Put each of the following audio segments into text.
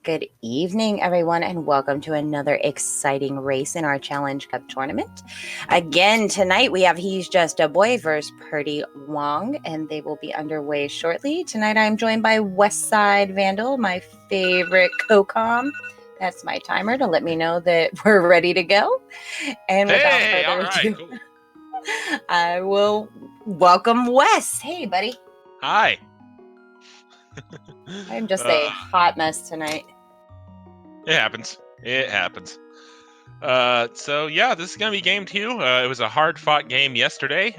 Good evening, everyone, and welcome to another exciting race in our Challenge Cup tournament. Again, tonight we have He's Just a Boy versus prdwong, and they will be underway shortly. Tonight I'm joined by Westside Vandal, my favorite co-com. That's my timer to let me know that we're ready to go. And without further ado, cool. I will welcome Wes. Hey, buddy. Hi. I'm just a hot mess tonight. It happens. So yeah, this is gonna be game 2. It was a hard-fought game yesterday.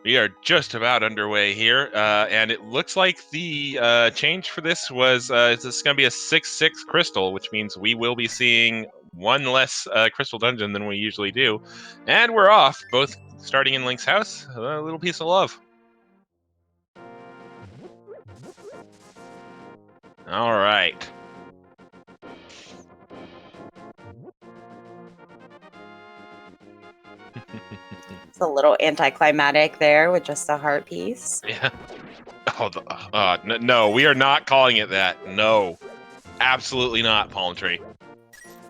We are just about underway here, and it looks like the change for this was this is gonna be a 6/6 crystal, which means we will be seeing one less crystal dungeon than we usually do, and we're off. Both starting in Link's house. A little piece of love. All right. It's a little anticlimactic there with just a heart piece. Yeah. Oh, no, we are not calling it that. No, absolutely not, Palm Tree.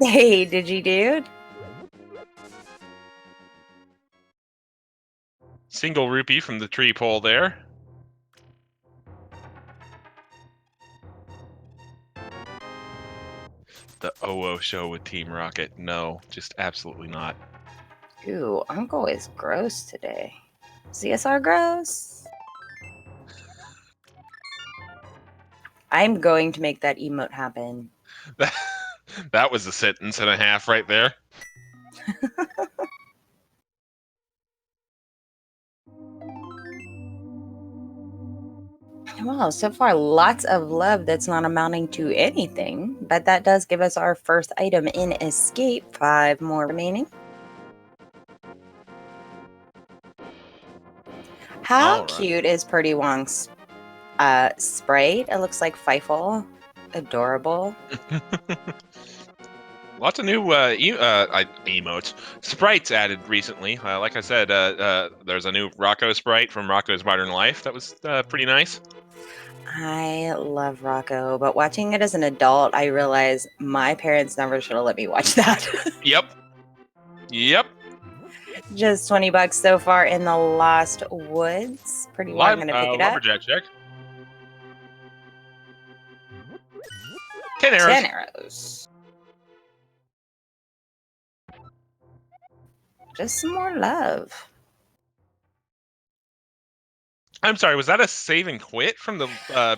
Hey, did you, dude? Single rupee from the tree pole there. The OO show with Team Rocket. No, just absolutely not. Ooh, Uncle is gross today. CSR gross? I'm going to make that emote happen. That was a sentence and a half right there. Wow, so far lots of love that's not amounting to anything, but that does give us our first item in escape. 5 more remaining. How cute is prdwong's sprite? It looks like Feifel. Adorable. Lots of new emotes. Sprites added recently. Like I said, there's a new Rocco sprite from Rocco's Modern Life that was pretty nice. I love Rocco, but watching it as an adult, I realize my parents never should have let me watch that. Yep. Just $20 so far in the Lost Woods. prdwong gonna pick it up. Lumberjack check. 10 arrows. 10 arrows. Just some more love. I'm sorry, was that a save and quit from the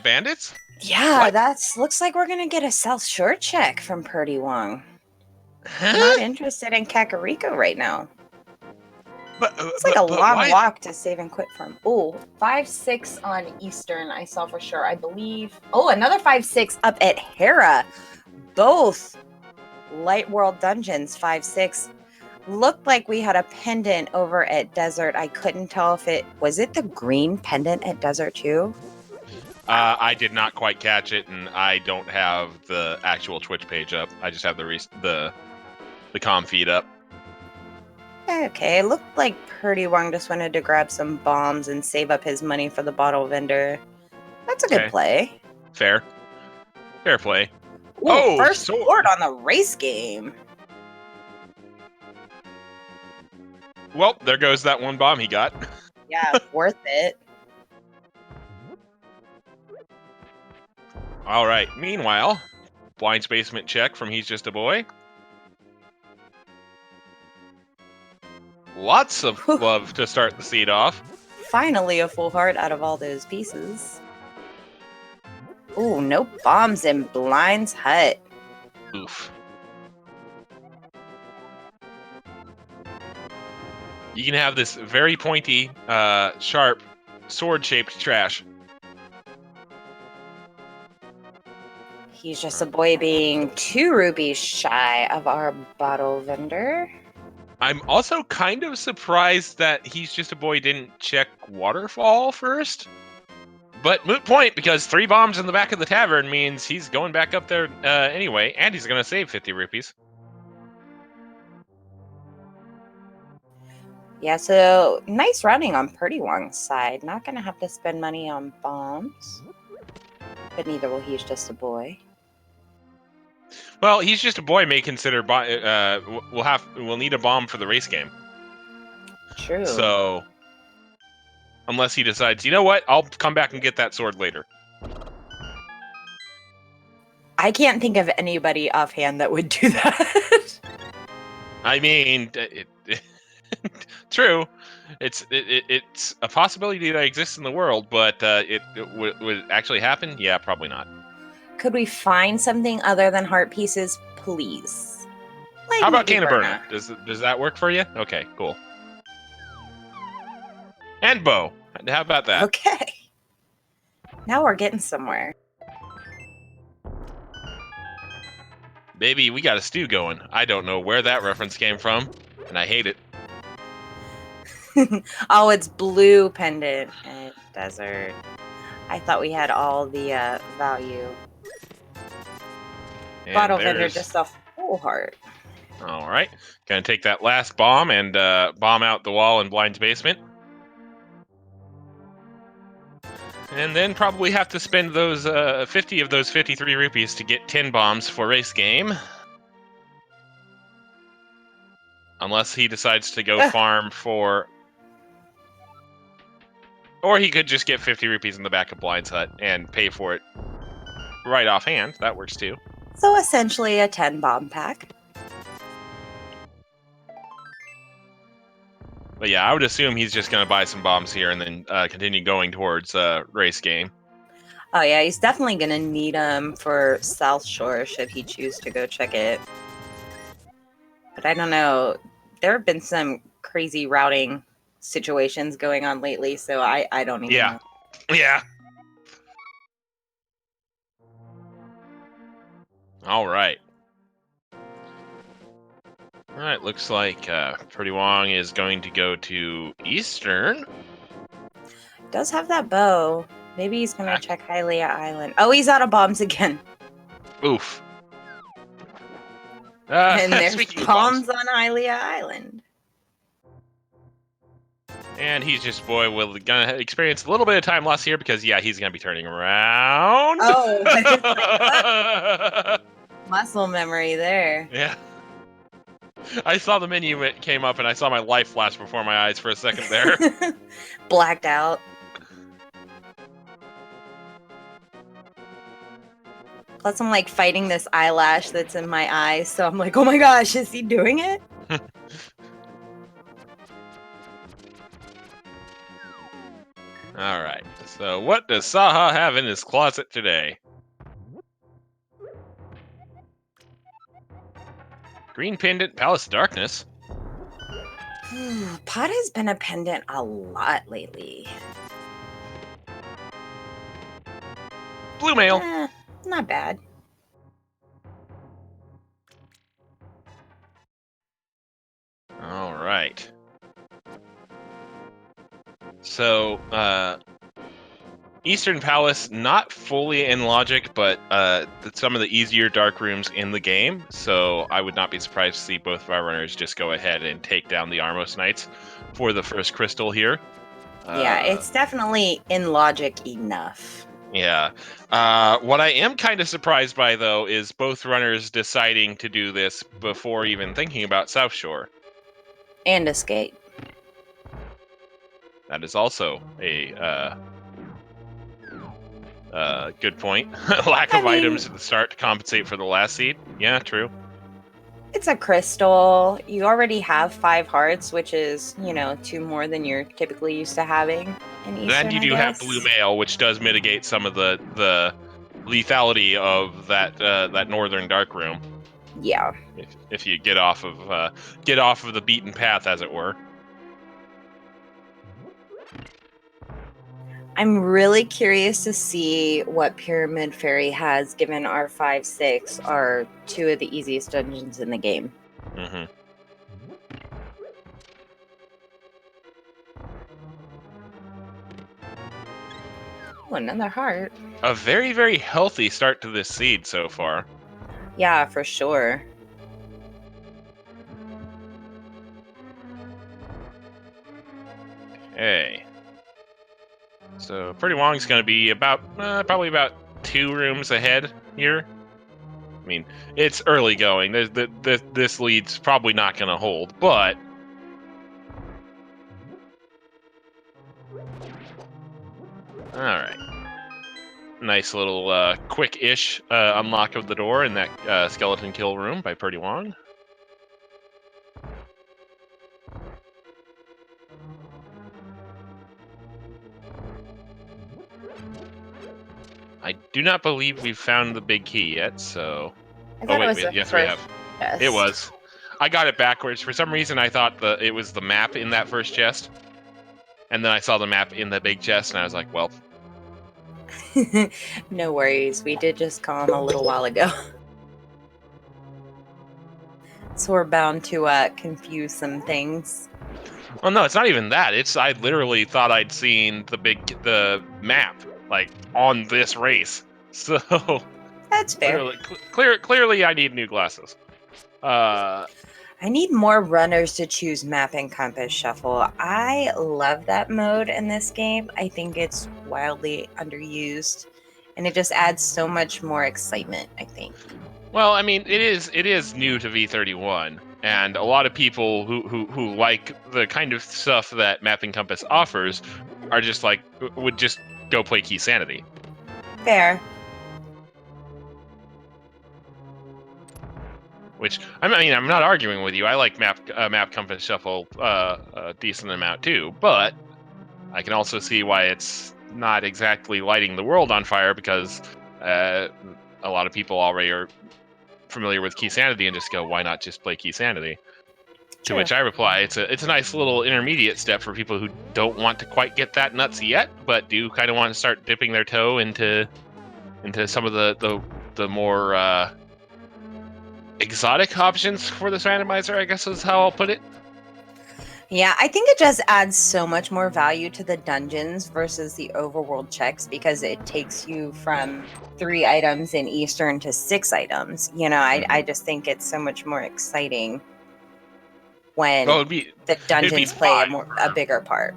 bandits? Yeah, that's looks like we're gonna get a South Shore check from prdwong. Huh? Not interested in Kakariko right now. But it's like a long why? walk to save and quit from. Oh, 5-6 on Eastern, I saw for sure. I believe. Oh, another 5-6 up at Hera. Both Light World Dungeons 5-6. Looked like we had a pendant over at Desert. I couldn't tell if it was the green pendant at Desert too. I did not quite catch it, and I don't have the actual Twitch page up. I just have the comm feed up. Okay, it looked like prdwong just wanted to grab some bombs and save up his money for the bottle vendor. That's a good play. Fair play. Ooh, first sword on the race game. Well, there goes that one bomb he got. Yeah, worth it. All right. Meanwhile, Blind's basement check from He's Just a Boy. Lots of love to start the seed off. Finally a full heart out of all those pieces. Ooh, no bombs in Blind's hut. Oof. You can have this very pointy, sharp, sword-shaped trash. He's Just a Boy being 2 rupees shy of our bottle vendor. I'm also kind of surprised that He's Just a Boy didn't check Waterfall first. But moot point, because 3 bombs in the back of the tavern means he's going back up there anyway, and he's going to save 50 rupees. Yeah, so nice running on prdwong's side. Not going to have to spend money on bombs. But neither will He's Just a Boy. Well, he's just a boy. May consider. We'll need a bomb for the race game. True. So, unless he decides, you know what, I'll come back and get that sword later. I can't think of anybody offhand that would do that. I mean, true. It's a possibility that exists in the world, but would it actually happen? Yeah, probably not. Could we find something other than heart pieces, please? Like How about maybe Canna Berna. Berna? Does that work for you? Okay, cool. And Bo. How about that? Okay. Now we're getting somewhere. Baby, we got a stew going. I don't know where that reference came from, and I hate it. Oh, it's blue pendant and desert. I thought we had all the value. And Bottle vendor, just a full heart. All right. Gonna take that last bomb and bomb out the wall in Blind's basement. And then probably have to spend those 50 of those 53 rupees to get 10 bombs for race game. Unless he decides to go farm for... Or he could just get 50 rupees in the back of Blind's hut and pay for it right offhand. That works too. So essentially a 10 bomb pack. But yeah, I would assume he's just going to buy some bombs here and then continue going towards race game. Oh yeah, he's definitely going to need them for South Shore should he choose to go check it. But I don't know. There have been some crazy routing situations going on lately, so I don't even know. Yeah. All right. All right, looks like prdwong is going to go to Eastern. Does have that bow. Maybe he's going to check Hylia Island. Oh, he's out of bombs again. Oof. And there's bombs on Hylia Island. And he's just, boy, will gonna experience a little bit of time loss here because, yeah, he's gonna be turning around. Oh, muscle memory there. Yeah. I saw the menu it came up and I saw my life flash before my eyes for a second there. Blacked out. Plus, I'm like fighting this eyelash that's in my eye, so I'm like, oh my gosh, is he doing it? All right. So, what does Saha have in his closet today? Green pendant, Palace Darkness. Pot has been a pendant a lot lately. Blue mail. Not bad. All right. So, Eastern Palace, not fully in logic, but some of the easier dark rooms in the game. So I would not be surprised to see both of our runners just go ahead and take down the Armos Knights for the first crystal here. Yeah, it's definitely in logic enough. Yeah. What I am kind of surprised by, though, is both runners deciding to do this before even thinking about South Shore. And escape. That is also a good point. Lack of items at the start to compensate for the last seed. Yeah, true. It's a crystal. You already have 5 hearts, which is, 2 more than you're typically used to having in Eastern, Then you do have blue mail, which does mitigate some of the lethality of that northern dark room. Yeah. If you get off of the beaten path, as it were. I'm really curious to see what Pyramid Fairy has, given our 5-6 are 2 of the easiest dungeons in the game. Mm-hmm. Oh, another heart. A very, very healthy start to this seed so far. Yeah, for sure. Okay. So prdwong's going to be about probably about 2 rooms ahead here. I mean, it's early going. This lead's probably not going to hold, but all right. Nice little quick-ish unlock of the door in that skeleton kill room by prdwong. I do not believe we've found the big key yet, so... I thought it was the yes, we first have. chest. It was. I got it backwards. For some reason, I thought it was the map in that first chest. And then I saw the map in the big chest, and I was like, well... No worries. We did just come a little while ago. So we're bound to confuse some things. Well, no, it's not even that. I literally thought I'd seen the map, like, on this race. So... That's fair. Clearly, I need new glasses. I need more runners to choose map and compass shuffle. I love that mode in this game. I think it's wildly underused, and it just adds so much more excitement, I think. Well, I mean, it is new to V31, and a lot of people who like the kind of stuff that Map and Compass offers are just like would just go play Key Sanity. Fair. Which I mean, I'm not arguing with you. I like Map Compass Shuffle a decent amount too, but I can also see why it's not exactly lighting the world on fire because a lot of people already are familiar with Key Sanity and just go, why not just play Key Sanity? To which I reply, it's a nice little intermediate step for people who don't want to quite get that nuts yet, but do kind of want to start dipping their toe into some of the more exotic options for this randomizer, I guess is how I'll put it. Yeah, I think it just adds so much more value to the dungeons versus the overworld checks because it takes you from 3 items in Eastern to 6 items. You know, I just think it's so much more exciting when the dungeons play a bigger part.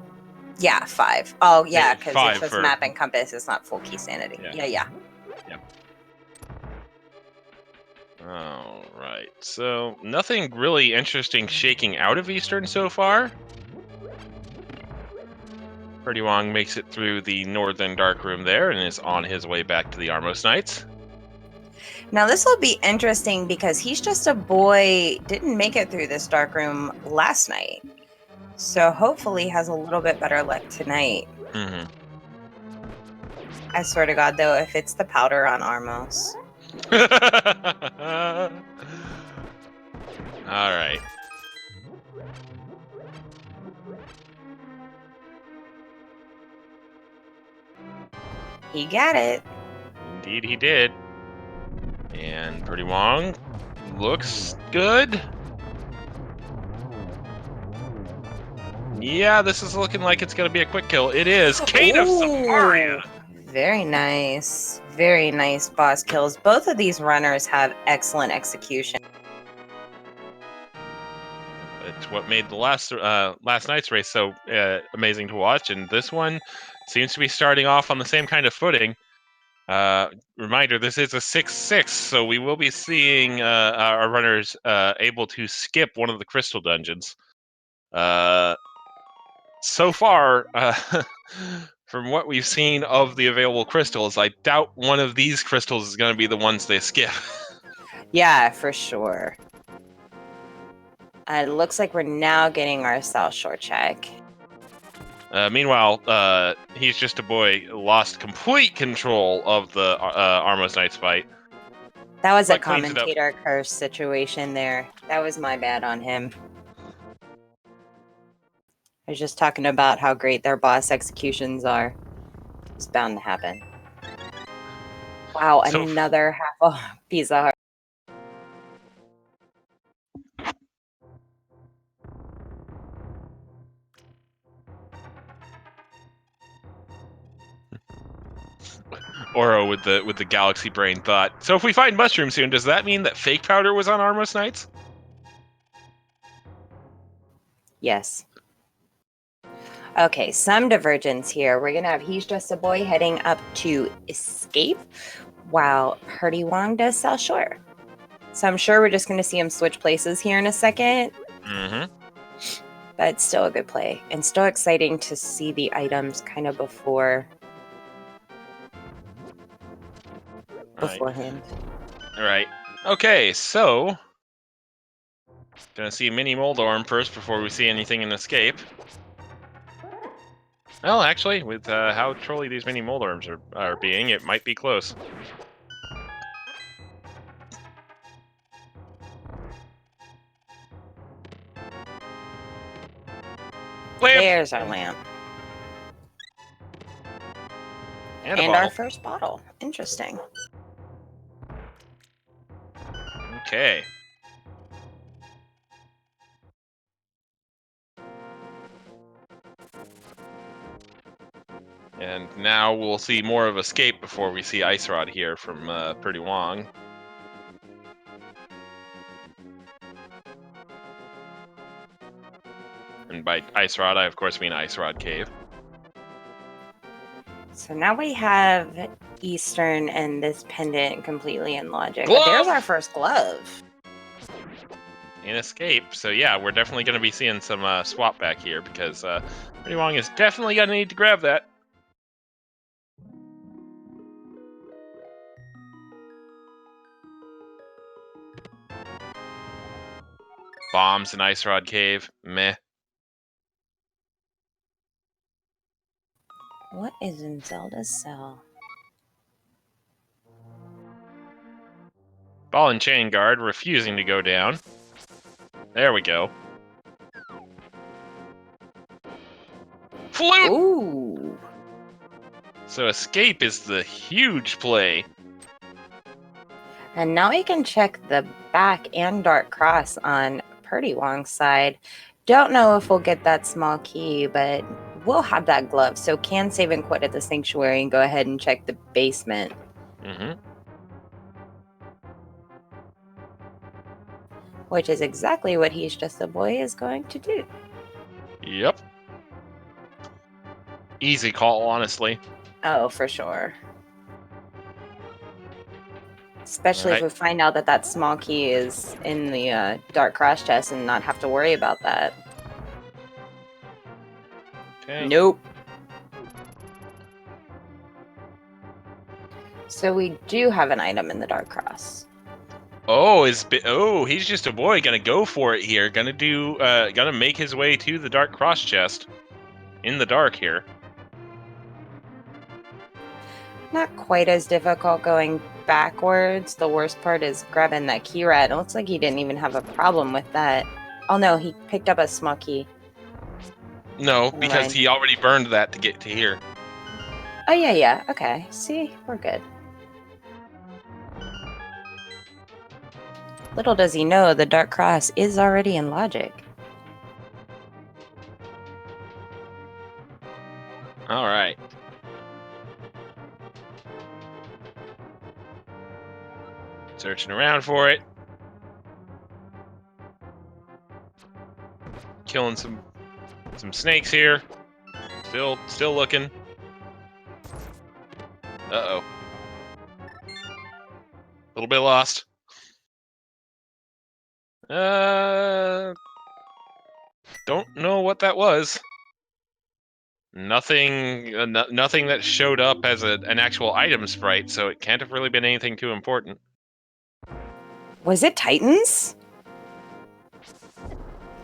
Yeah, 5. Oh, yeah, because it's just map and compass. It's not full Key Sanity. Yeah. All right. So nothing really interesting shaking out of Eastern so far. prdwong makes it through the northern dark room there and is on his way back to the Armos Knights. Now this will be interesting because He's Just a Boy didn't make it through this dark room last night. So hopefully has a little bit better luck tonight. Mm-hmm. I swear to God, though, if it's the powder on Armos. All right. He got it. Indeed, he did. And prdwong looks good. Yeah, this is looking like it's going to be a quick kill. It is. Kate of Samaria. Very nice. Very nice boss kills. Both of these runners have excellent execution. It's what made the last night's race so amazing to watch, and this one seems to be starting off on the same kind of footing. Reminder, this is a 6-6, so we will be seeing our runners able to skip one of the crystal dungeons. So far, from what we've seen of the available crystals, I doubt one of these crystals is going to be the ones they skip. Yeah, for sure. It looks like we're now getting our South Shore check. Meanwhile, He's Just a Boy lost complete control of the Armos Knights fight. That was a commentator curse situation there. That was my bad on him. I was just talking about how great their boss executions are. It's bound to happen. Wow, another half a piece of heart. Oro with the galaxy brain thought. So if we find mushroom soon, does that mean that fake powder was on Armos Knights? Yes. Okay, some divergence here. We're gonna have He's Just a Boy heading up to Escape, while prdwong does South Shore. So I'm sure we're just going to see him switch places here in a second. Mm-hmm. But it's still a good play. And still exciting to see the items kind of beforehand. All right. Okay, so gonna see Mini Moldorm first before we see anything in Escape. Well, actually, with how trolly these Mini Moldorms are being, it might be close. Lamp! There's our lamp. And a And bottle. our first bottle. Interesting. Okay. And now we'll see more of Escape before we see Ice Rod here from prdwong. And by Ice Rod, I of course mean Ice Rod Cave. So now we have Eastern and this pendant completely in logic. Glove! There's our first glove. In Escape. So yeah, we're definitely going to be seeing some swap back here because prdwong is definitely going to need to grab that. Bombs in Ice Rod Cave. Meh. What is in Zelda's cell? Ball and Chain Guard refusing to go down. There we go. Flute! Ooh. So Escape is the huge play. And now we can check the back and Dark Cross on prdwong's side. Don't know if we'll get that small key, but we'll have that glove. So can save and quit at the sanctuary and go ahead and check the basement. Mm-hmm. Which is exactly what He's Just a Boy is going to do. Yep. Easy call, honestly. Oh, for sure. Especially Right. if we find out that that small key is in the Dark Cross chest and not have to worry about that. Okay. Nope. So we do have an item in the Dark Cross. Oh, He's Just a Boy gonna go for it here. Gonna make his way to the Dark Cross chest. In the dark here. Not quite as difficult going backwards. The worst part is grabbing that key rat. It looks like he didn't even have a problem with that. Oh no, he picked up a small key. No, Never because mind. he already burned that to get to here. Oh yeah. Okay. See, we're good. Little does he know the Dark Cross is already in logic. All right. Searching around for it. Killing some snakes here. Still looking. Uh-oh. A little bit lost. Don't know what that was. Nothing that showed up as an actual item sprite, so it can't have really been anything too important. Was it Titans?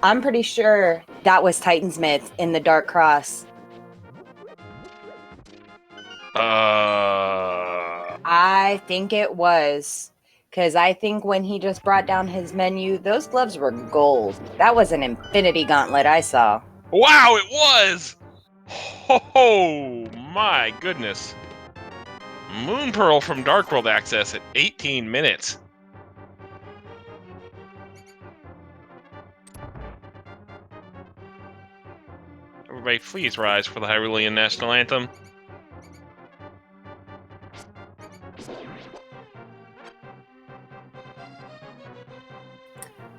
I'm pretty sure that was Titan's Myth in the Dark Cross. I think it was. Because I think when he just brought down his menu, those gloves were gold. That was an infinity gauntlet I saw. Wow, it was! Oh my goodness. Moon Pearl from Dark World Access at 18 minutes. Everybody please rise for the Hyrulean National Anthem.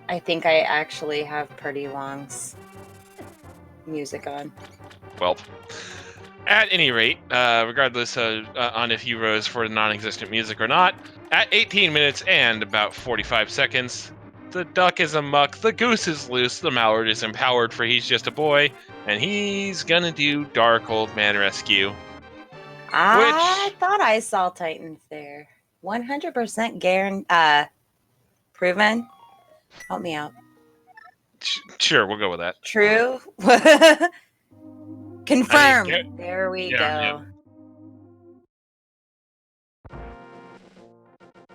I think I actually have prdwong's music on. Well, at any rate, regardless on if you rose for non-existent music or not, At 18 minutes and about 45 seconds, the duck is amuck, the goose is loose, the mallard is empowered for He's Just a Boy, and he's gonna do Dark Old Man Rescue. I thought I saw Titans there. 100% guaranteed. Proven. Help me out. Sure, we'll go with that. True. Confirmed. I mean, there we yeah, go.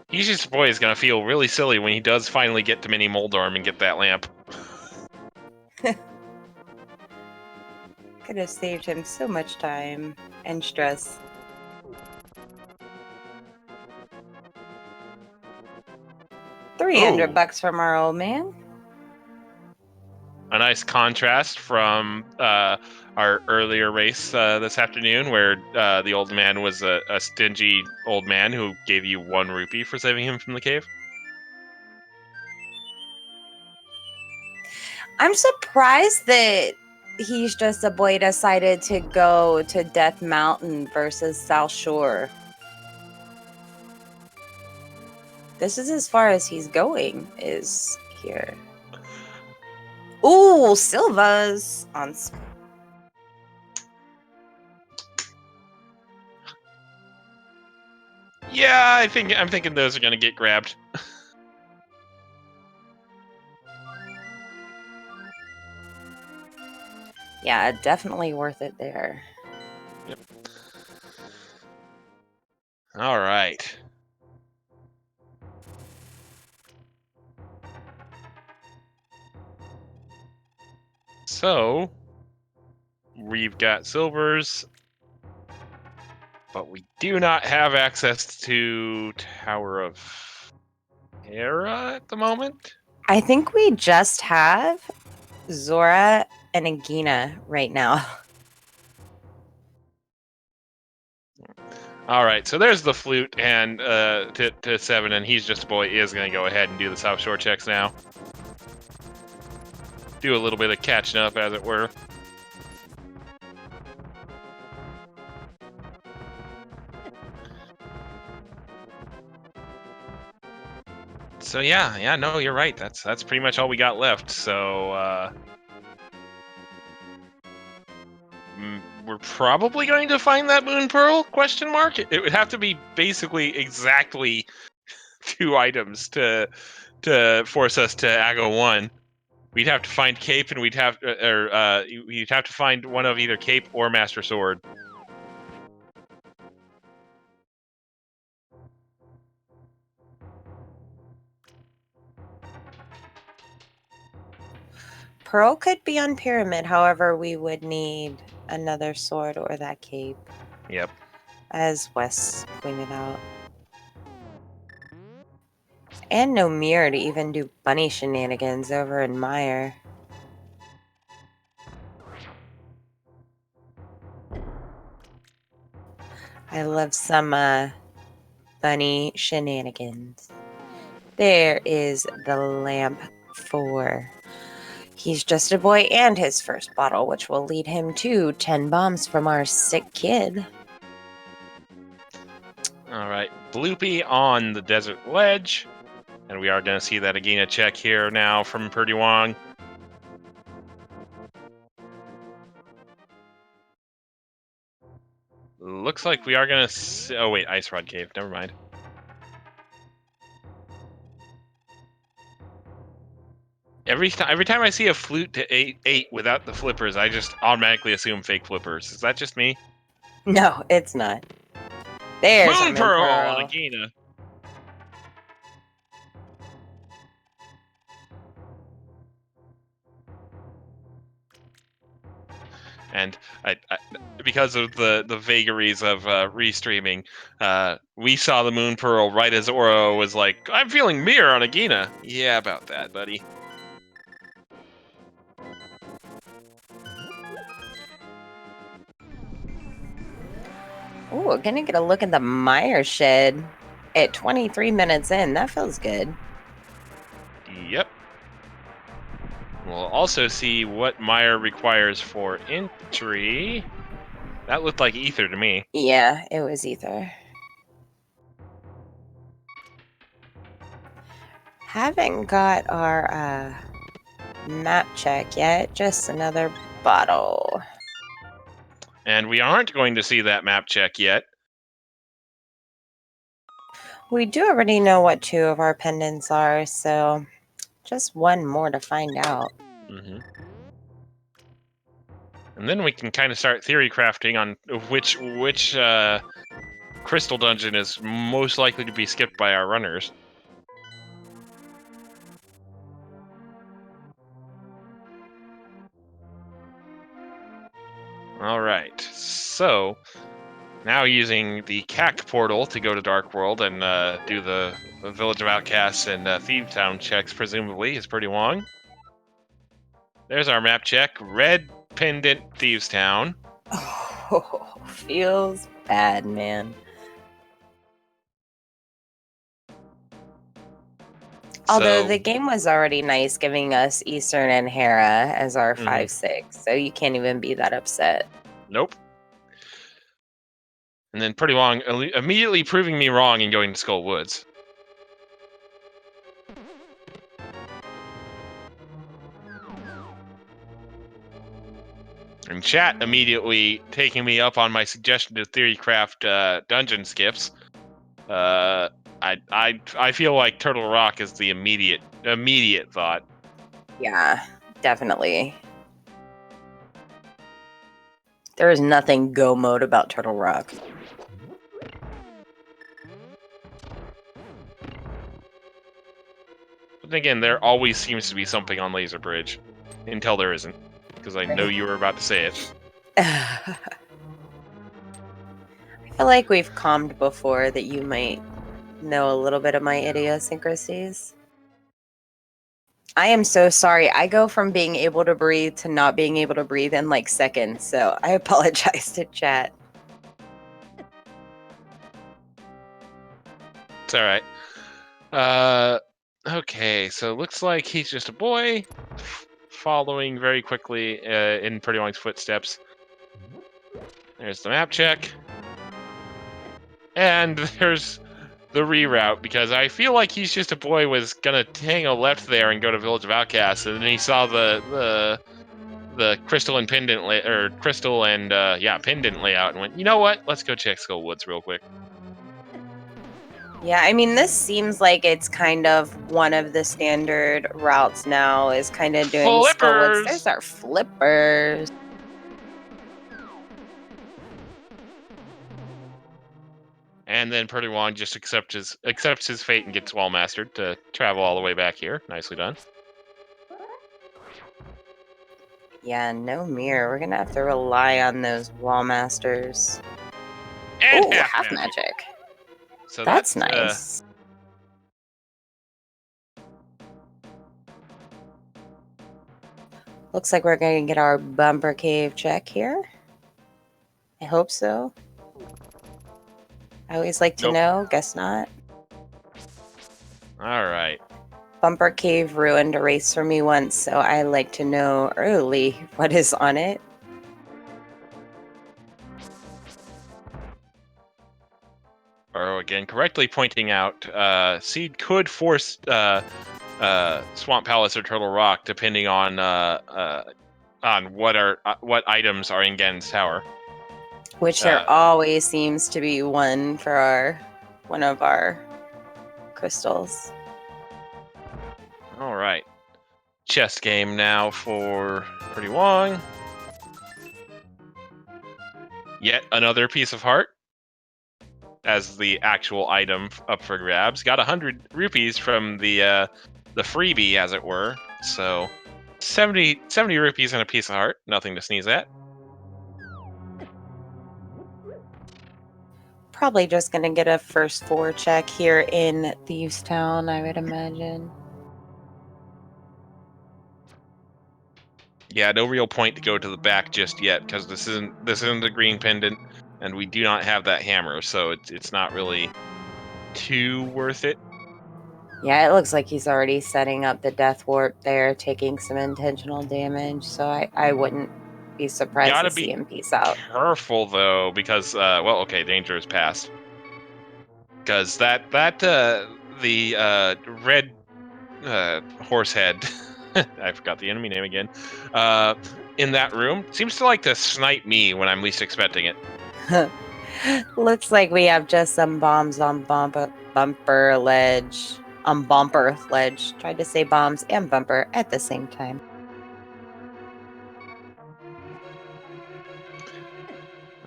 He's Just a Boy is gonna feel really silly when he does finally get to Mini Moldorm and get that lamp. Could have saved him so much time and stress. 300 bucks from our old man. A nice contrast from our earlier race this afternoon, where the old man was a stingy old man who gave you 1 rupee for saving him from the cave. I'm surprised that He's Just a Boy decided to go to Death Mountain versus South Shore. This is as far as he's going, is here. Ooh, Silva's on. Yeah, I'm thinking those are gonna get grabbed. Yeah, definitely worth it there. Yep. All right. So we've got silvers, but we do not have access to Tower of Hera at the moment. I think we just have Zora and Agina right now. All right, so there's the flute and to 7, and He's Just a Boy is going to go ahead and do the South Shore checks now. Do a little bit of catching up, as it were. So yeah, no, you're right. That's pretty much all we got left. So we're probably going to find that moon pearl? Question mark. It would have to be basically exactly 2 items to force us to Ago 1. We'd have to find Cape, and we'd have to find one of either Cape or Master Sword. Pearl could be on Pyramid, however, we would need another sword or that cape. Yep. As Wes pointed out. And no mirror to even do bunny shenanigans over in Meyer. I love some bunny shenanigans. There is the lamp for He's Just a Boy and his first bottle, which will lead him to 10 bombs from our sick kid. All right, Bloopy on the desert ledge, and we are going to see that Agina check here now from prdwong. Looks like we are going to... Oh, wait, Ice Rod Cave. Never mind. Every time I see a flute to 8 without the flippers, I just automatically assume fake flippers. Is that just me? No, it's not. There's Moon Pearl on Pearl. Agina. And because of the vagaries of restreaming, we saw the Moon Pearl right as Oro was like, "I'm feeling mirror on Agina." Yeah, about that, buddy. Ooh, we're gonna get a look at the Meyer shed at 23 minutes in. That feels good. Yep. We'll also see what Meyer requires for entry. That looked like ether to me. Yeah, it was ether. haven't got our map check yet. Just another bottle. And we aren't going to see that map check yet. We do already know what 2 of our pendants are, so just one more to find out. Mm-hmm. And then we can kind of start theory crafting on which crystal dungeon is most likely to be skipped by our runners. All right, so now using the CAC portal to go to Dark World and do the Village of Outcasts and Thief Town checks, presumably, is pretty long. There's our map check. Red pendant, Thieves Town. Oh, feels bad, man. Although So, the game was already nice giving us Eastern and Hera as our Mhm. 5/6, so you can't even be that upset. Nope. And then pretty long, immediately proving me wrong and going to Skull Woods. And chat immediately taking me up on my suggestion to Theorycraft dungeon skips. I feel like Turtle Rock is the immediate thought. Yeah, definitely. There is nothing go mode about Turtle Rock. But again, there always seems to be something on Laser Bridge until there isn't, because I know you were about to say it. I feel like we've calmed before that you might know a little bit of my idiosyncrasies. I am so sorry. I go from being able to breathe to not being able to breathe in like seconds, so I apologize to chat. It's all right. Okay, so looks like he's just a boy, following very quickly in Pretty Long's footsteps. There's the map check. And there's the reroute, because I feel like he's just a boy was gonna hang a left there and go to Village of Outcasts, and then he saw the crystal and pendant pendant layout and went, you know what? Let's go check Skull Woods real quick. Yeah, I mean, this seems like it's kind of one of the standard routes now, is kind of doing Skullwoods. Flippers! There's our flippers. And then Purdy Wong just accepts his fate and gets well mastered to travel all the way back here. Nicely done. Yeah, no mirror. We're gonna have to rely on those wall masters. And Ooh, half magic. So That's nice. Looks like we're going to get our bumper cave check here. I hope so. I always like to know. Guess not. All right. Bumper cave ruined a race for me once, so I like to know early what is on it. Burrow again, correctly pointing out Seed could force Swamp Palace or Turtle Rock, depending on what items are in Gen's tower. Which there always seems to be one for one of our crystals. All right. Chess game now for Pretty Wong. Yet another piece of heart as the actual item up for grabs. Got 100 rupees from the freebie, as it were. So 70 rupees and a piece of heart. Nothing to sneeze at. Probably just going to get a first 4 check here in Thieves Town, I would imagine. Yeah, no real point to go to the back just yet, because this isn't a green pendant, and we do not have that hammer, so it's not really too worth it. Yeah, it looks like he's already setting up the death warp there, taking some intentional damage, so I wouldn't be surprised to see him peace out. Careful though, because danger is past. Because the red horse head, I forgot the enemy name again, in that room seems to like to snipe me when I'm least expecting it. Looks like we have just some bombs on bumper ledge. On bumper ledge. Tried to say bombs and bumper at the same time.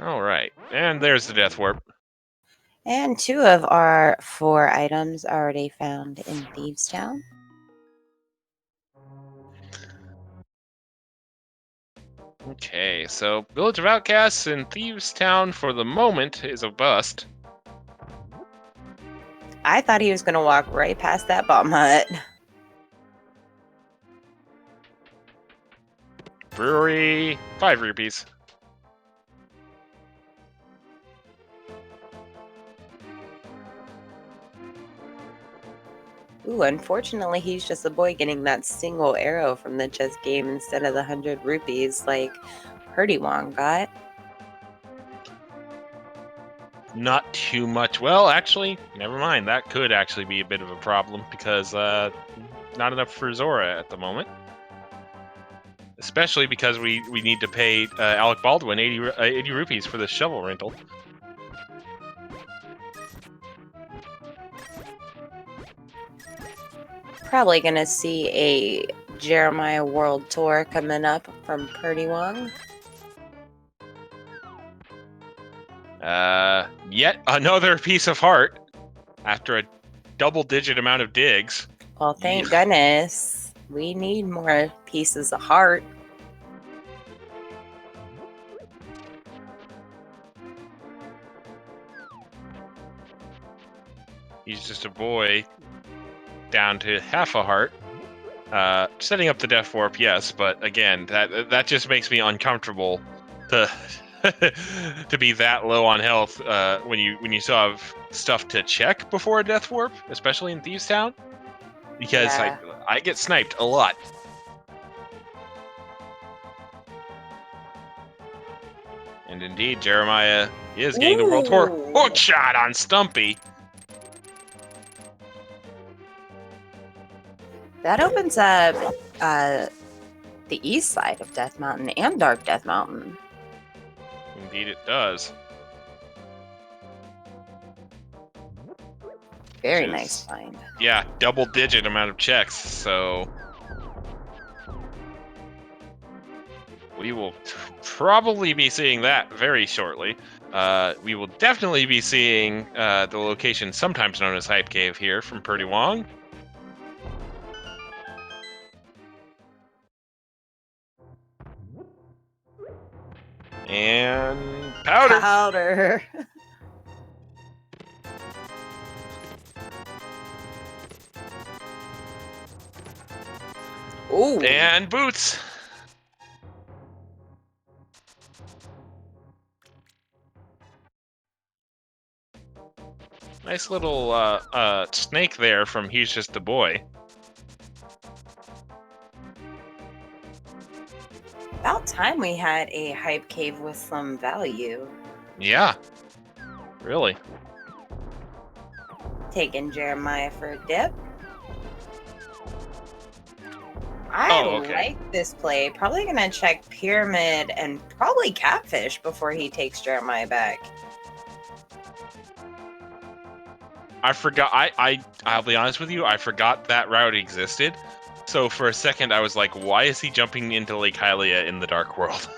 All right, and there's the death warp. And 2 of our 4 items already found in Thieves Town. Okay, so Village of Outcasts in Thieves Town for the moment is a bust. I thought he was going to walk right past that bomb hut. Brewery, 5 rupees. Ooh, unfortunately, he's just a boy getting that single arrow from the chess game instead of the 100 rupees like prdwong got. Not too much. Well, actually, never mind. That could actually be a bit of a problem because not enough for Zora at the moment. Especially because we need to pay Alec Baldwin 80 rupees for the shovel rental. Probably going to see a Jeremiah World Tour coming up from prdwong. Yet another piece of heart after a double-digit amount of digs. Well, thank goodness. We need more pieces of heart. He's just a boy down to half a heart. Setting up the death warp, yes, but again, that just makes me uncomfortable to to be that low on health when you still have stuff to check before a death warp, especially in Thieves Town, because Yeah. I get sniped a lot. And indeed, Jeremiah is getting the world tour Ooh. hook shot on Stumpy. That opens up the east side of Death Mountain and Dark Death Mountain. Indeed, it does. Very nice find. Yeah, double-digit amount of checks, so we will probably be seeing that very shortly. We will definitely be seeing the location sometimes known as Hype Cave here from prdwong. And powder. Powder. Ooh. And boots. Nice little snake there from He's Just a Boy. About time we had a hype cave with some value. Yeah, really. Taking Jeremiah for a dip. I like this play. Probably going to check Pyramid and probably Catfish before he takes Jeremiah back. I forgot. I'll be honest with you. I forgot that route existed. So for a second, I was like, "Why is he jumping into Lake Hylia in the Dark World?"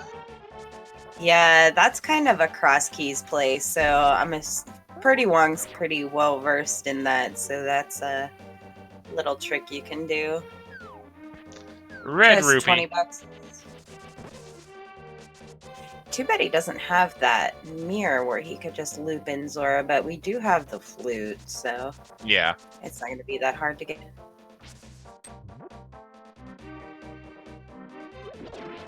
Yeah, that's kind of a cross keys play. So prdwong's pretty well versed in that. So that's a little trick you can do. Red Just rupee. $20. Too bad he doesn't have that mirror where he could just loop in Zora, but we do have the flute, so Yeah. it's not going to be that hard to get.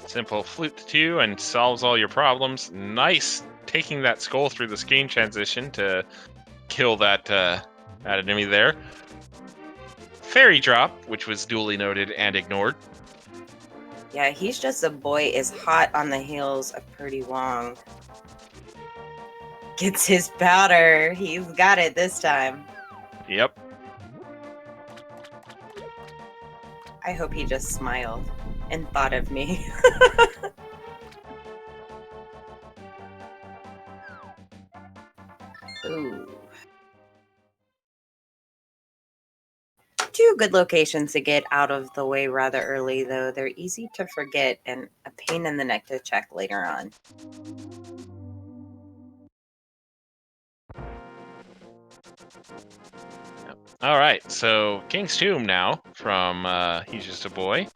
Simple flute 2 and solves all your problems. Nice taking that skull through the game transition to kill that enemy there. Fairy drop, which was duly noted and ignored. Yeah, He's Just a Boy is hot on the heels of prdwong. Gets his powder. He's got it this time. Yep. I hope he just smiled and thought of me. Ooh. Two good locations to get out of the way rather early, though. They're easy to forget and a pain in the neck to check later on. All right, so King's Tomb now from He's Just a Boy.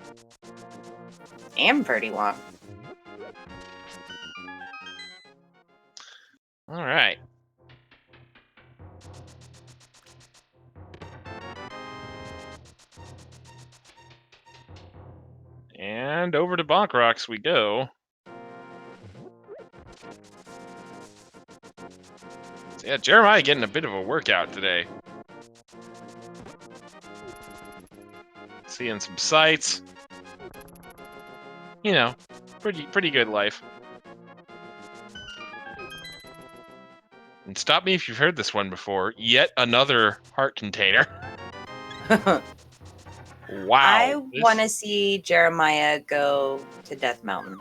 And prdwong. All right. And over to Bonk Rocks we go. So yeah, Jeremiah getting a bit of a workout today. Seeing some sights. You know, pretty good life. And stop me if you've heard this one before. Yet another heart container. Wow. I want to see Jeremiah go to Death Mountain.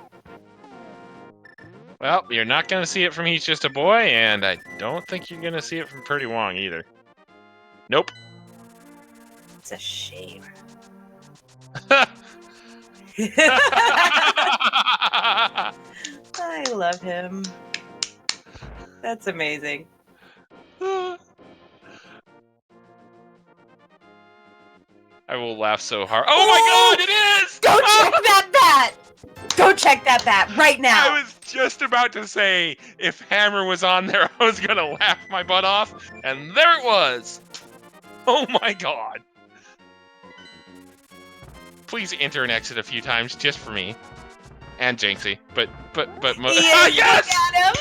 Well, you're not going to see it from He's Just a Boy, and I don't think you're going to see it from prdwong either. Nope. It's a shame. I love him. That's amazing. I will laugh so hard. Oh my god, it is! Don't check that bat! Don't check that bat right now! I was just about to say, if Hammer was on there, I was gonna laugh my butt off, and there it was! Oh my god. Please enter and exit a few times, just for me. And Jinxie, but yes! Look at him!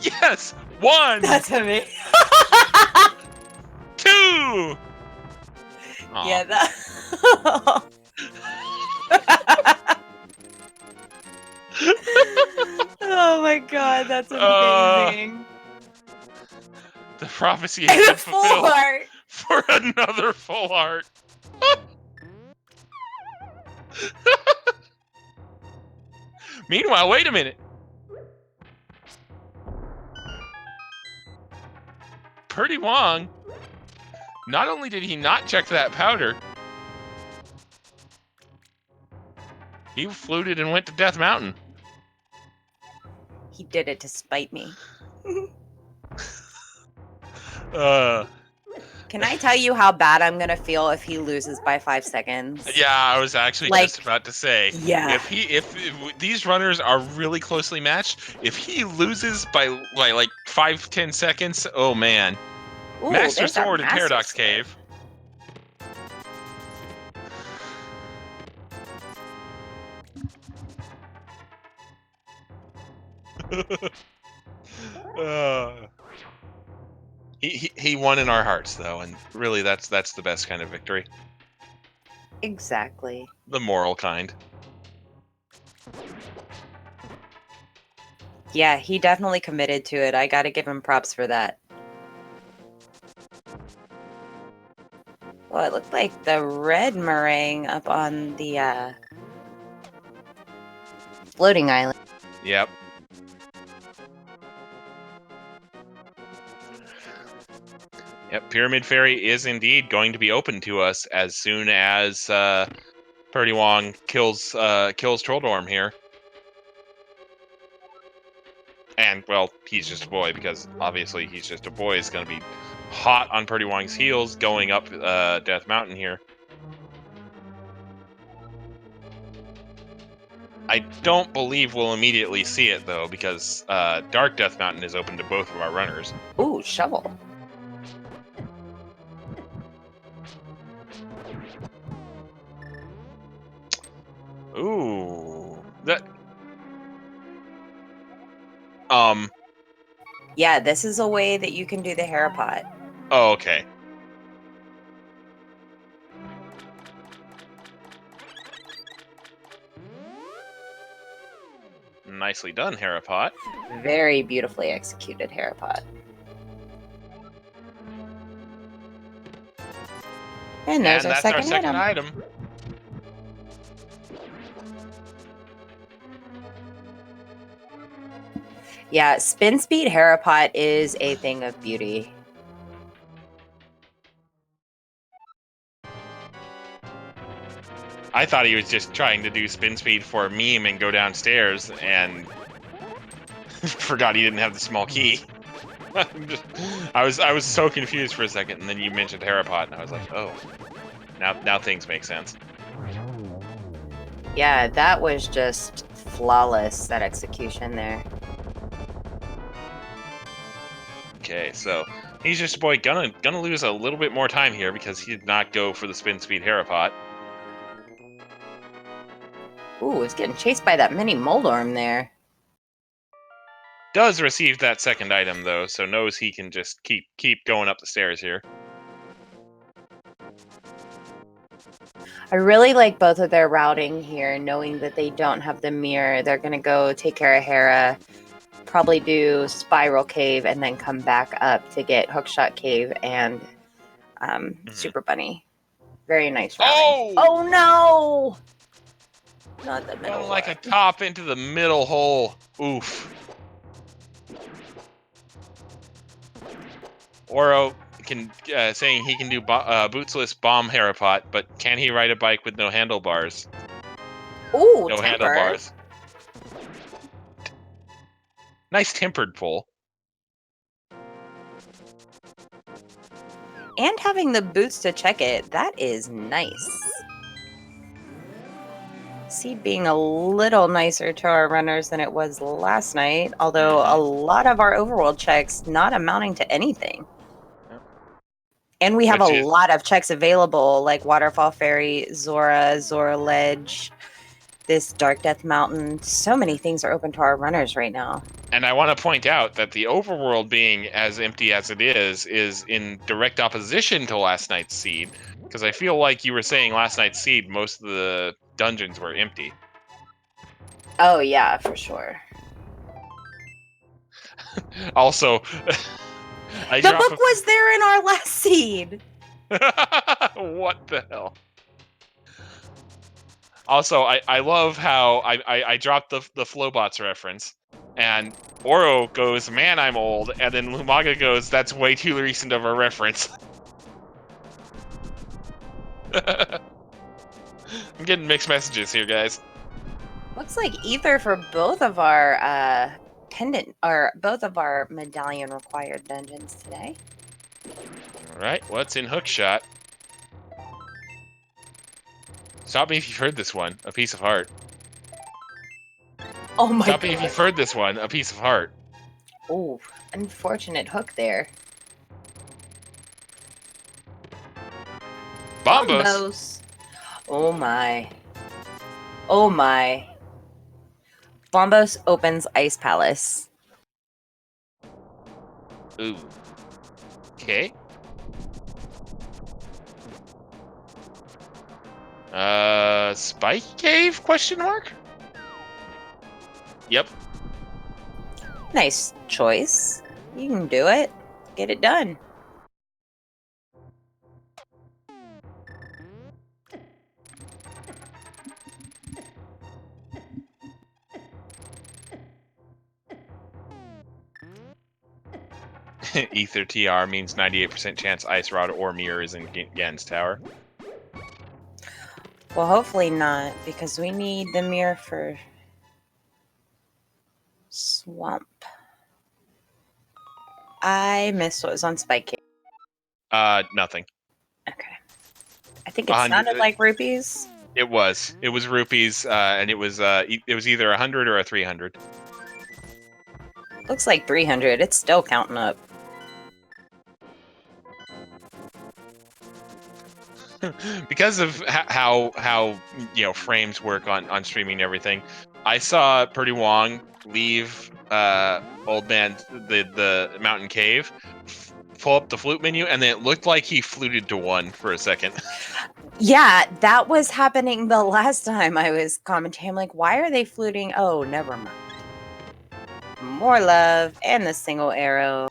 Yes! 1! That's amazing. 2! Aw. Yeah, that... Oh my god, that's amazing. The prophecy And has a been full fulfilled heart. for another full heart. Meanwhile, wait a minute. prdwong, not only did he not check that powder, he fluted and went to Death Mountain. He did it to spite me. Can I tell you how bad I'm gonna feel if he loses by 5 seconds? Yeah, I was actually Like, just about to say. yeah. If these runners are really closely matched, if he loses by like 5-10 seconds, oh man. Ooh, Master there's a Sword in Master Paradox Sword. Cave. He won in our hearts though, and really that's the best kind of victory. Exactly. The moral kind. Yeah, he definitely committed to it. I gotta give him props for that. Well, it looked like the red meringue up on the floating island. Yep. Yep, Pyramid Fairy is indeed going to be open to us as soon as prdwong kills Trolldorm here. And, well, He's Just a Boy, because obviously He's Just a Boy is going to be hot on prdwong's heels going up Death Mountain here. I don't believe we'll immediately see it, though, because Dark Death Mountain is open to both of our runners. Ooh, shovel. Ooh. That... Yeah, this is a way that you can do the hair pot. Oh, okay. Nicely done, Harapot. Very beautifully executed hair pot. And there's our that's our second second item. item. Yeah, spin speed Harapot is a thing of beauty. I thought he was just trying to do spin speed for a meme and go downstairs, and forgot he didn't have the small key. I was so confused for a second, and then you mentioned Harapot, and I was like, oh, now things make sense. Yeah, that was just flawless, that execution there. Okay, so he's just boy gonna lose a little bit more time here because he did not go for the spin speed Harapot. Ooh, it's getting chased by that mini Moldorm there. Does receive that second item though, so knows he can just keep going up the stairs here. I really like both of their routing here, knowing that they don't have the mirror. They're going to go take care of Hera, probably do Spiral Cave, and then come back up to get Hookshot Cave and Super Bunny. Very nice routing. Oh no! Not the middle Going like one. a top into the middle hole. Oof. Oro can saying he can do bootsless bomb Harapot, but can he ride a bike with no handlebars? Ooh, No temper. handlebars. Nice tempered pull. And having the boots to check it, that is nice. Seed being a little nicer to our runners than it was last night, although a lot of our overworld checks not amounting to anything. Yep. And we have a lot of checks available, like Waterfall Ferry, Zora Ledge, this Dark Death Mountain. So many things are open to our runners right now. And I want to point out that the overworld being as empty as it is in direct opposition to last night's seed, because I feel like you were saying last night's seed, most of the dungeons were empty. Oh yeah, for sure. Also, the book was there in our last seed. What the hell? Also, I love how I dropped the Flowbots reference, and Oro goes, "Man, I'm old," and then Lumaga goes, "That's way too recent of a reference." I'm getting mixed messages here, guys. Looks like either for both of our pendant or both of our medallion required dungeons today. All right, what's in Hookshot? Stop me if you've heard this one. A piece of heart. Oh my Stop me if you've heard this one. A piece of heart. Oh, unfortunate hook there. Bombos. Oh my. Oh my. Bombos opens Ice Palace. Ooh. Okay. Spike Cave? Question mark? Yep. Nice choice. You can do it. Get it done. Ether TR means 98% chance Ice Rod or Mirror is in Gan's tower. Well, hopefully not, because we need the mirror for Swamp. I missed what was on Spike Cave. Nothing. Okay. I think it sounded like rupees. It was rupees, and it was either 100 or a 300. Looks like 300. It's still counting up. Because of how frames work on streaming and everything, I saw prdwong leave old man the mountain cave, pull up the flute menu, and then it looked like he fluted to 1 for a second. Yeah, that was happening the last time I was commenting. I'm like, why are they fluting? Oh, never mind. More love and the single arrow.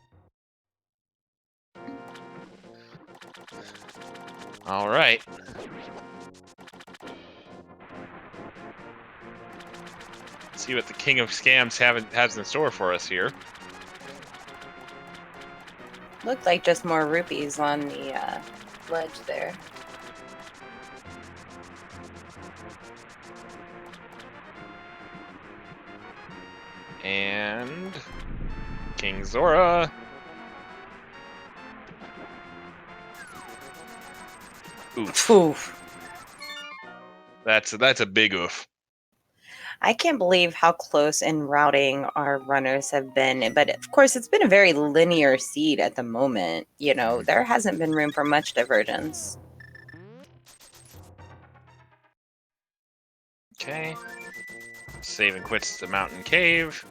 All right. Let's see what the King of Scams has in store for us here. Looked like just more rupees on the ledge there. And King Zora. Oof. Oof. That's a big oof. I can't believe how close in routing our runners have been. But of course, it's been a very linear seed at the moment. You know, there hasn't been room for much divergence. Okay. Save and quits the mountain cave.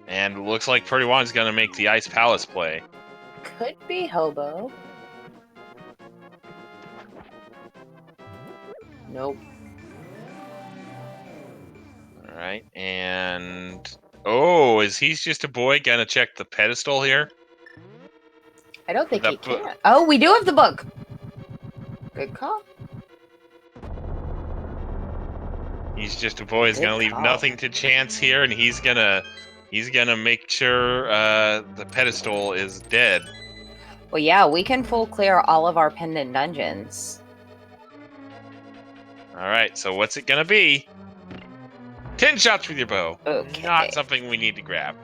And looks like prdwong's gonna make the Ice Palace play. Could be Hobo. Nope. All right, and oh, is He's Just a Boy gonna check the pedestal here? I don't think The he can. Oh, we do have the book. Good call. He's Just a Boy is Good gonna leave call. nothing to chance here, and he's gonna make sure the pedestal is dead. Well, yeah, we can full clear all of our pendant dungeons. All right, so what's it gonna be? 10 shots with your bow. Okay. Not something we need to grab.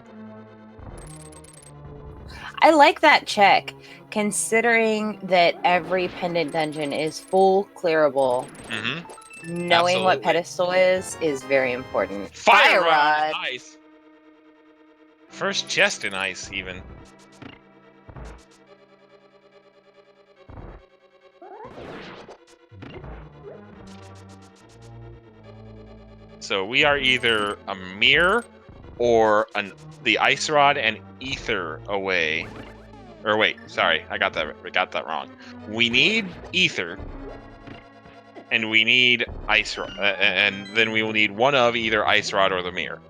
I like that check, considering that every pendant dungeon is full clearable. Mm-hmm. Knowing what Absolutely. pedestal is very important. Fire rod! Nice. First chest in ice, even. So we are either a mirror or the ice rod and ether away. Or wait, sorry, I got that wrong. We need ether, and we need ice rod, and then we will need one of either ice rod or the mirror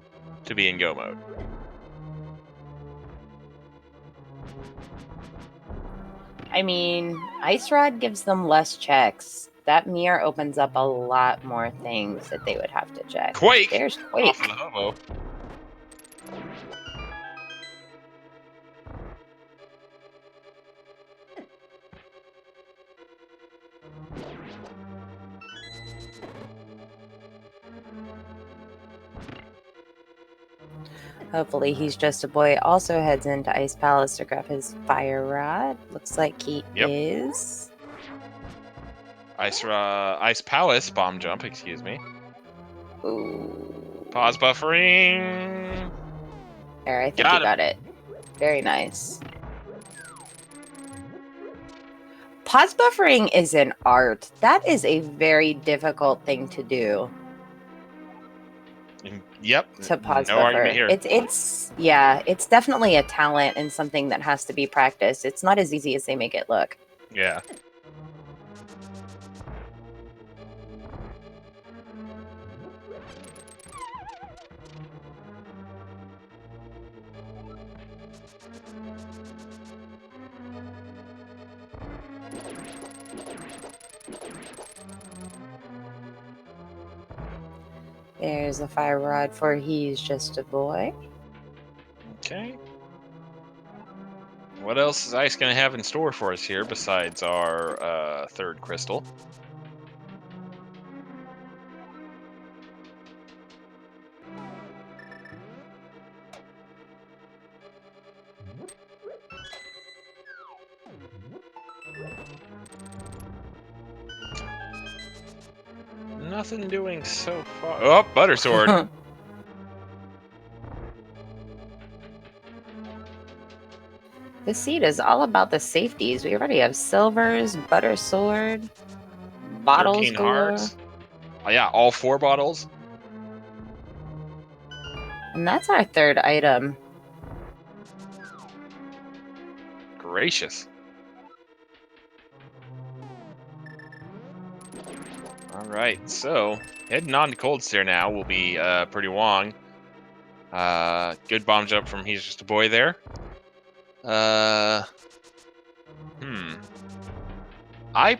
to be in go mode. I mean, Ice Rod gives them less checks. That mirror opens up a lot more things that they would have to check. Quake! There's Quake. Off of the hobo. Hopefully, He's Just a Boy also heads into Ice Palace to grab his fire rod. Looks like he is. Ice Palace bomb jump, excuse me. Ooh. Pause buffering. There, I think you got it. Very nice. Pause buffering is an art. That is a very difficult thing to do. Yep. To pause no buffer. Argument here. It's definitely a talent and something that has to be practiced. It's not as easy as they make it look. Yeah. There's a fire rod for He's Just a Boy. Okay. What else is Ice going to have in store for us here besides our third crystal? Nothing doing so far. Oh, Butter Sword. This seed is all about the safeties. We already have silvers, butter sword, bottles 13 galore. hearts. Oh, yeah, all 4 bottles. And that's our third item. Gracious. All right, so heading on to Cold Stare now will be prdwong. Good bomb jump from He's Just a Boy there. I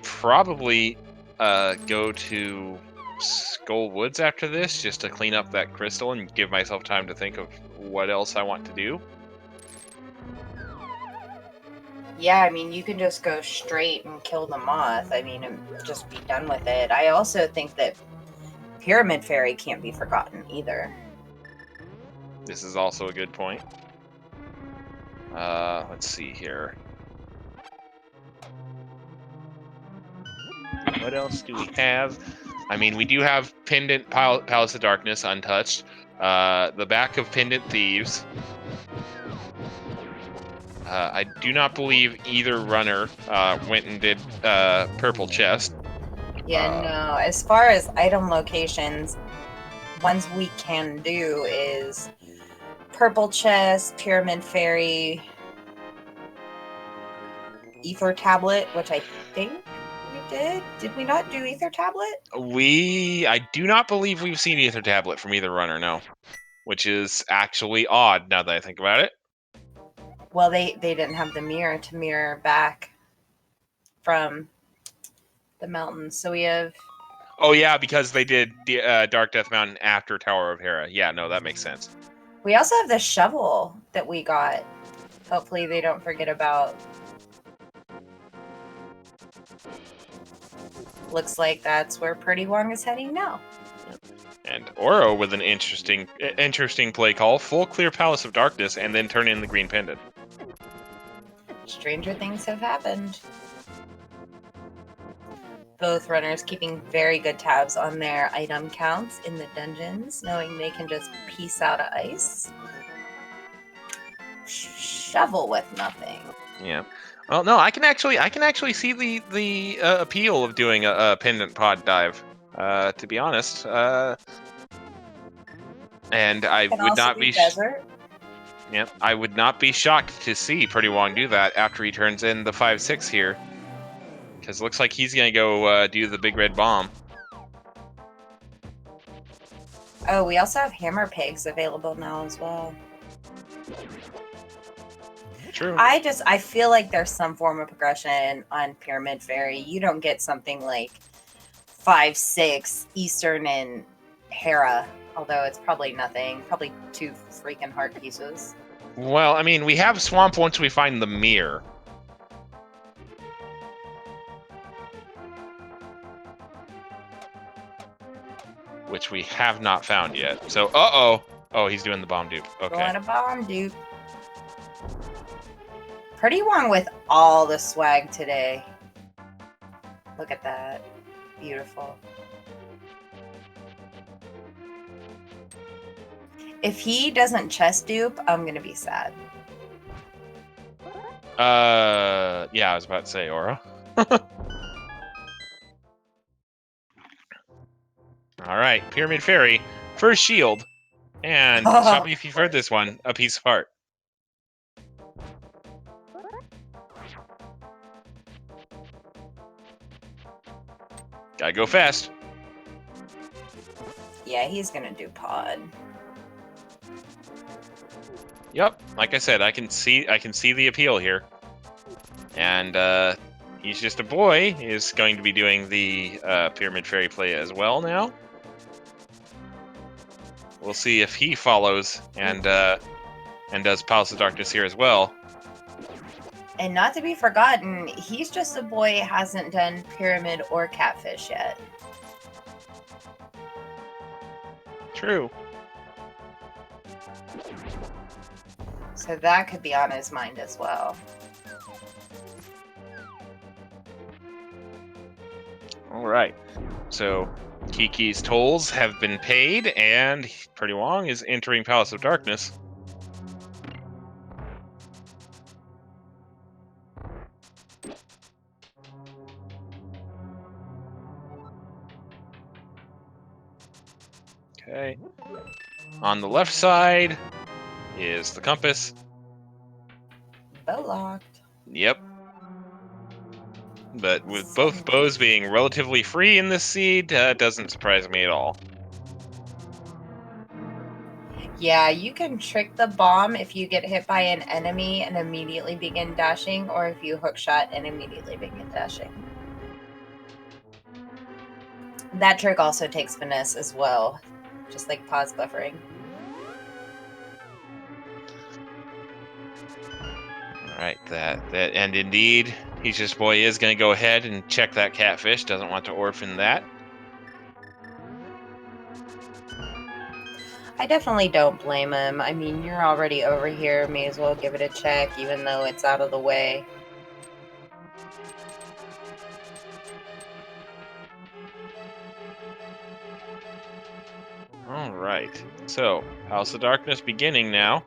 probably go to Skull Woods after this just to clean up that crystal and give myself time to think of what else I want to do. Yeah, I mean, you can just go straight and kill the moth. I mean, and just be done with it. I also think that Pyramid Fairy can't be forgotten either. This is also a good point. Let's see here. What else do we have? I mean, we do have Pendant Palace of Darkness untouched. The back of Pendant Thieves. I do not believe either runner went and did Purple Chest. Yeah, no. As far as item locations, ones we can do is Purple Chest, Pyramid Fairy, Ether Tablet, which I think we did. Did we not do Ether Tablet? I do not believe we've seen Ether Tablet from either runner, no. Which is actually odd now that I think about it. Well, they didn't have the mirror to mirror back from the mountains. So we have... Oh yeah, because they did Dark Death Mountain after Tower of Hera. Yeah, no, that makes sense. We also have the shovel that we got. Hopefully they don't forget about. Looks like that's where prdwong is heading now. And Oro with an interesting play call. Full clear Palace of Darkness and then turn in the green pendant. Stranger things have happened. Both runners keeping very good tabs on their item counts in the dungeons, knowing they can just piece out of ice. Shovel with nothing. Yeah. Well, no, I can actually see the appeal of doing a pendant pod dive. To be honest, and I would not be. Desert. Yeah, I would not be shocked to see prdwong do that after he turns in the 5/6 here, because it looks like he's gonna go do the big red bomb. Oh, we also have hammer pigs available now as well. True. I feel like there's some form of progression on Pyramid Fairy. You don't get something like 5/6 Eastern and Hera, although it's probably nothing. Probably 2 freaking heart pieces. Well, I mean, we have Swamp once we find the mirror. Which we have not found yet. So, uh-oh. Oh, he's doing the bomb dupe. Okay. Going a bomb dupe. prdwong with all the swag today. Look at that. Beautiful. If he doesn't chest dupe, I'm going to be sad. Yeah, I was about to say Aura. All right, Pyramid Fairy, first shield. And stop me if you've heard this one, a piece of heart. Gotta go fast. Yeah, he's going to do pod. Yep, like I said, I can see the appeal here. And He's Just a Boy is going to be doing the Pyramid Fairy play as well now. We'll see if he follows and does Palace of Darkness here as well. And not to be forgotten, He's Just a Boy hasn't done Pyramid or Catfish yet. True. So that could be on his mind as well. All right. So Kiki's tolls have been paid, and prdwong is entering Palace of Darkness. Okay. On the left side is the compass. Bow locked. Yep. But with both bows being relatively free in this seed, doesn't surprise me at all. Yeah, you can trick the bomb if you get hit by an enemy and immediately begin dashing, or if you hook shot and immediately begin dashing. That trick also takes finesse as well, just like pause buffering. All right, and indeed, He's Just Boy is going to go ahead and check that catfish. Doesn't want to orphan that. I definitely don't blame him. I mean, you're already over here. May as well give it a check, even though it's out of the way. All right. So, House of Darkness beginning now.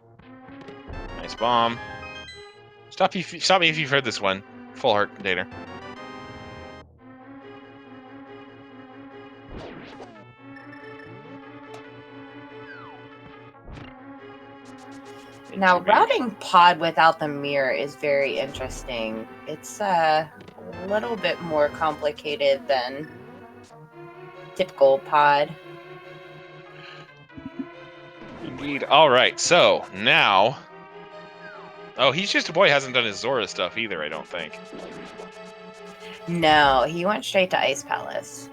Nice bomb. Stop me if you've heard this one. Full heart container. Now, routing pod without the mirror is very interesting. It's a little bit more complicated than typical pod. Indeed. All right. So now, oh, He's Just a Boy hasn't done his Zora stuff either. I don't think. No, he went straight to Ice Palace.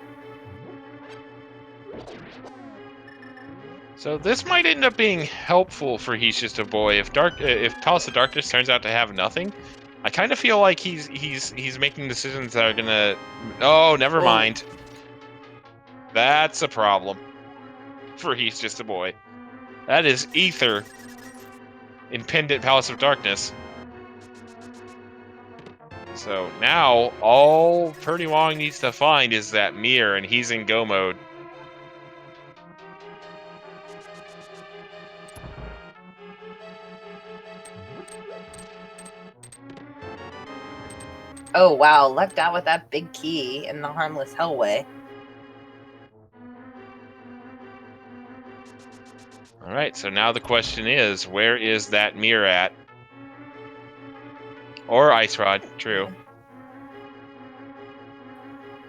So this might end up being helpful for He's Just a Boy if Palace of Darkness turns out to have nothing. I kind of feel like he's making decisions that are gonna. Oh, never mind. That's a problem for He's Just a Boy. That is Ether in Pendant Palace of Darkness. So now all prdwong needs to find is that mirror, and he's in go mode. Oh, wow. Lucked out with that big key in the Harmless Hellway. All right, so now the question is, where is that mirror at? Or Ice Rod, true.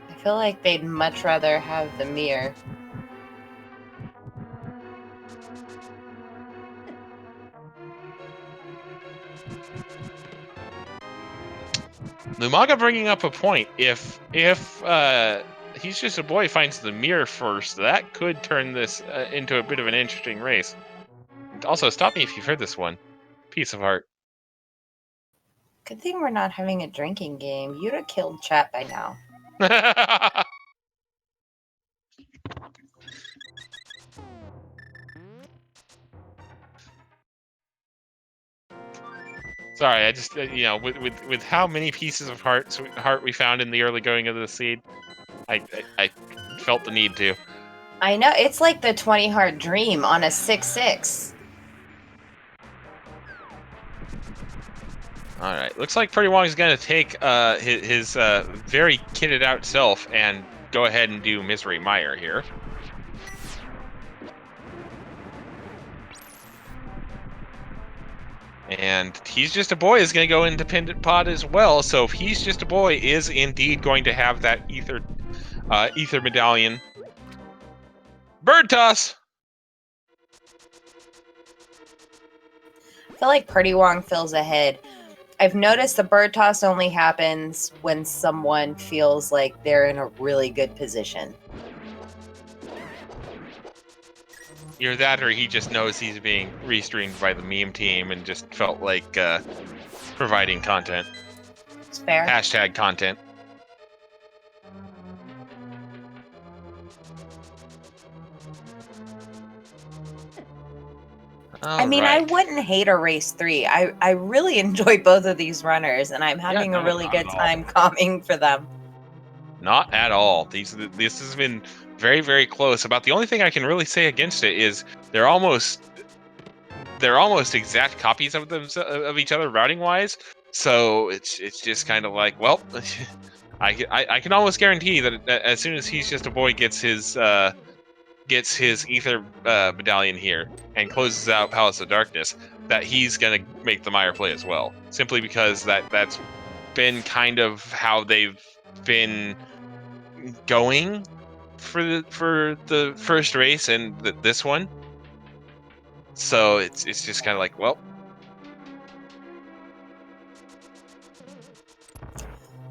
I feel like they'd much rather have the mirror. Lumaga bringing up a point. If He's Just a Boy finds the mirror first, that could turn this into a bit of an interesting race. And also, stop me if you've heard this one. Piece of Heart. Good thing we're not having a drinking game. You'd have killed chat by now. Sorry, I just with how many pieces of heart we found in the early going of the seed, I felt the need to. I know. It's like the 20 heart dream on a 6-6. All right, looks like prdwong is going to take his very kitted out self and go ahead and do Misery Mire here. And He's Just a Boy is going to go independent pod as well. So if He's Just a Boy is indeed going to have that ether medallion. Bird toss. I feel like prdwong feels ahead. I've noticed the bird toss only happens when someone feels like they're in a really good position. Either that or he just knows he's being restreamed by the meme team and just felt like providing content. It's fair. Hashtag content. I mean, I wouldn't hate a race 3. I really enjoy both of these runners, and I'm having a really good time calming for them. Not at all. This has been very, very close. About the only thing I can really say against it is they're almost exact copies of each other routing wise. So it's just kind of like, well, I can almost guarantee that as soon as He's Just a Boy gets his ether medallion here and closes out Palace of Darkness, that he's gonna make the Mire play as well. Simply because that's been kind of how they've been going for the first race and this one. So it's just kind of like, well,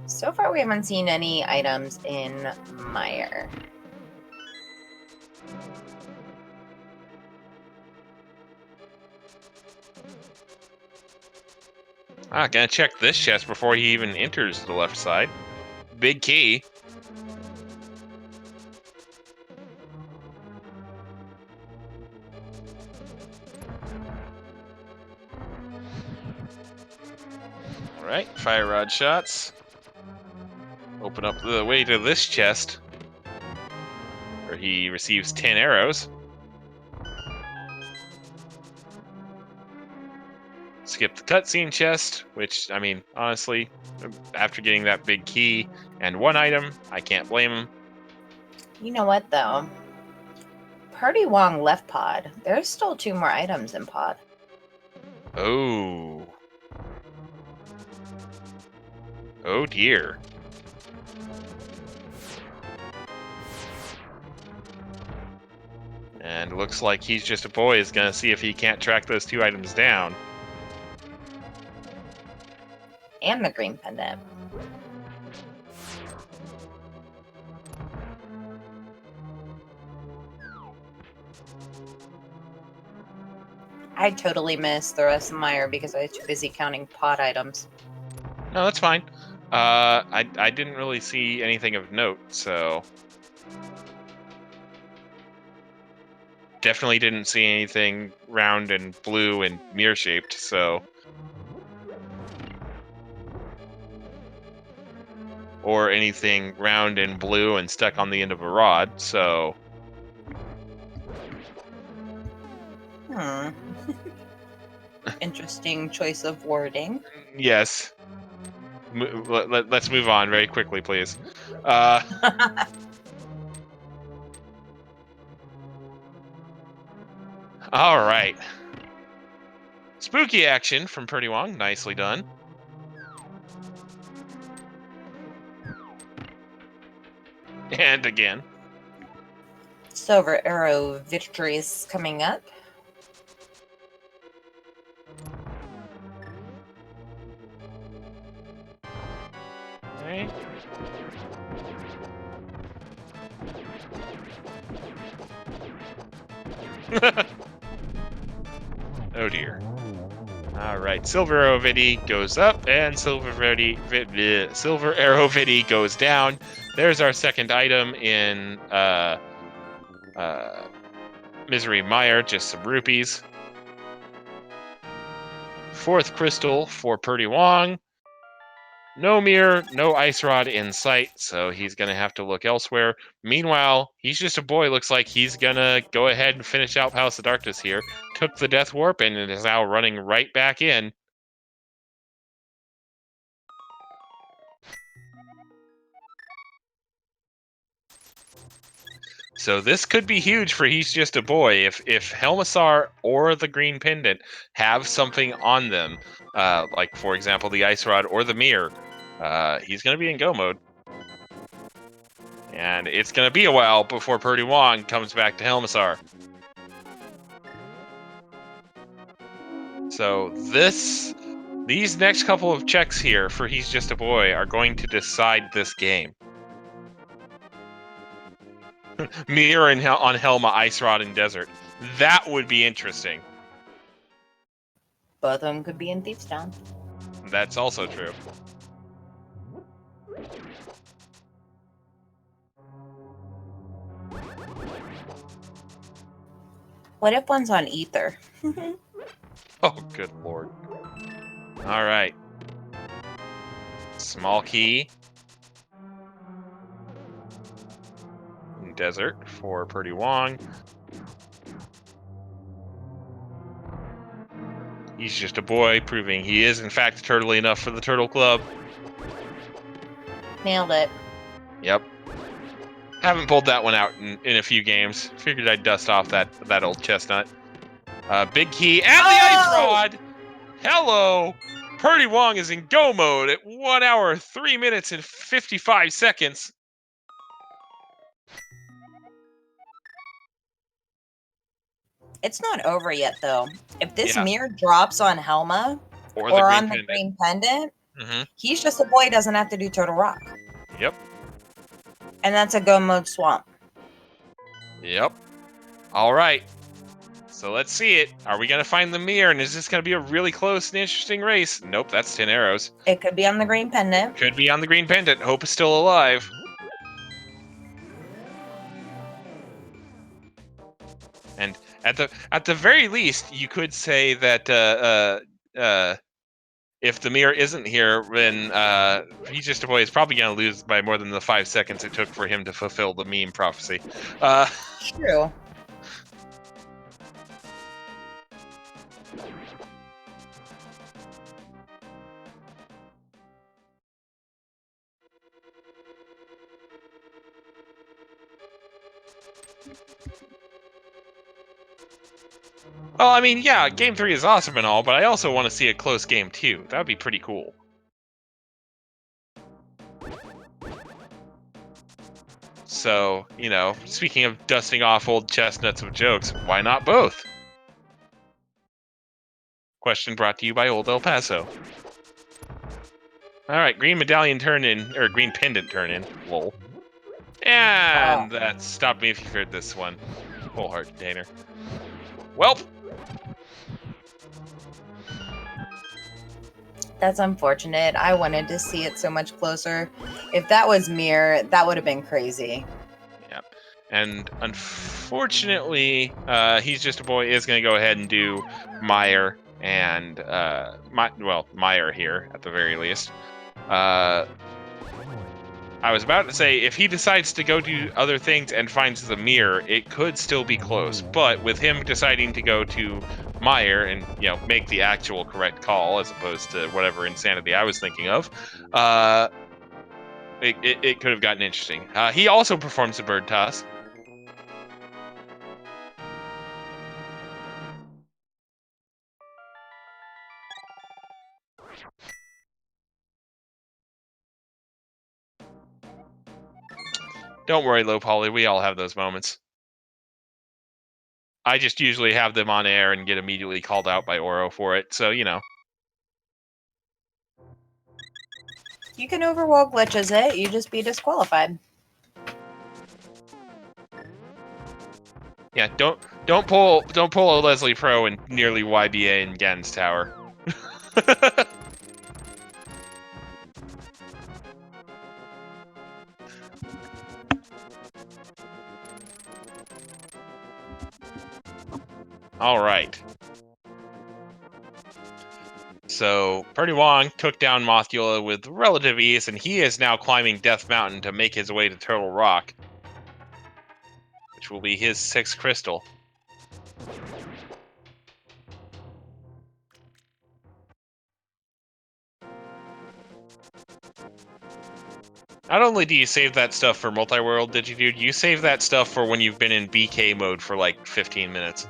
So far, we haven't seen any items in Meyer. gonna check this chest before he even enters the left side. Big key. All right, fire rod shots. Open up the way to this chest, where he receives 10 arrows. Skip the cutscene chest, which, I mean, honestly, after getting that big key and one item, I can't blame him. You know what, though? Prdwong left pod. There's still 2 more items in pod. Oh. Oh dear. And looks like He's Just a Boy is going to see if he can't track those 2 items down. And the green pendant. I totally missed the rest of Meyer because I was too busy counting pod items. No, that's fine. I didn't really see anything of note, so definitely didn't see anything round and blue and mirror shaped, so. Or anything round and blue and stuck on the end of a rod, so. Interesting choice of wording. Yes. Let's move on very quickly, please. All right. Spooky action from prdwong. Nicely done. And again. Silver Arrow victories coming up. Okay. Oh dear. All right, Silver Arrow Vidi goes up, and Silver Arrow Vidi goes down. There's our second item in Misery Mire, just some rupees. Fourth crystal for prdwong. No mirror, no ice rod in sight, so he's going to have to look elsewhere. Meanwhile, He's Just a Boy looks like he's going to go ahead and finish out Palace of Darkness here. Took the Death Warp and is now running right back in. So this could be huge for He's Just a Boy if Helmassar or the Green Pendant have something on them, like, for example, the Ice Rod or the Mirror. He's going to be in go mode. And it's going to be a while before prdwong comes back to Helmassar. So these next couple of checks here for He's Just a Boy are going to decide this game. Mirror on Helma, Ice Rod, and Desert. That would be interesting. Both of them could be in Thieves Town. That's also true. What if one's on Ether? Oh, good lord. All right. Small key. Desert for prdwong. He's Just a Boy, proving he is, in fact, turtly enough for the Turtle Club. Nailed it. Yep. Haven't pulled that one out in a few games. Figured I'd dust off that old chestnut. Big key and the Ice Rod! Hello! prdwong is in go mode at 1 hour, 3 minutes, and 55 seconds. It's not over yet, though. If this Yeah. mirror drops on Helma Or the or green on the pendant. green pendant, Mm-hmm. He's Just a Boy doesn't have to do Turtle Rock. Yep. And that's a go mode swamp. Yep. All right. So let's see it. Are we going to find the mirror? And is this going to be a really close and interesting race? Nope, that's 10 arrows. It could be on the green pendant. Could be on the green pendant. Hope is still alive. And at the very least, you could say that if the mirror isn't here, then He's Just a Boy is probably going to lose by more than the 5 seconds it took for him to fulfill the meme prophecy. True. Well, I mean, yeah, Game 3 is awesome and all, but I also want to see a close Game 2. That would be pretty cool. So, speaking of dusting off old chestnuts of jokes, why not both? Question brought to you by Old El Paso. Alright, green medallion turn in, or green pendant turn in. Lol. And that stopped me if you feared this one. Full heart container. Welp! That's unfortunate. I wanted to see it so much closer. If that was Mirror, that would have been crazy. Yep. And unfortunately, He's Just a Boy is going to go ahead and do Meyer and, Meyer here, at the very least. I was about to say, if he decides to go do other things and finds the mirror, it could still be close. But with him deciding to go to Meyer and, make the actual correct call, as opposed to whatever insanity I was thinking of, it could have gotten interesting. He also performs the bird toss. Don't worry, Low Poly, we all have those moments. I just usually have them on air and get immediately called out by Oro for it, so, You can overwhelm glitches it, you just be disqualified. Yeah, don't pull a Leslie Pro and nearly YBA in Gan's Tower. All right. So prdwong took down Mothula with relative ease, and he is now climbing Death Mountain to make his way to Turtle Rock, which will be his 6th crystal. Not only do you save that stuff for multi-world, Digidude, you save that stuff for when you've been in BK mode for like 15 minutes.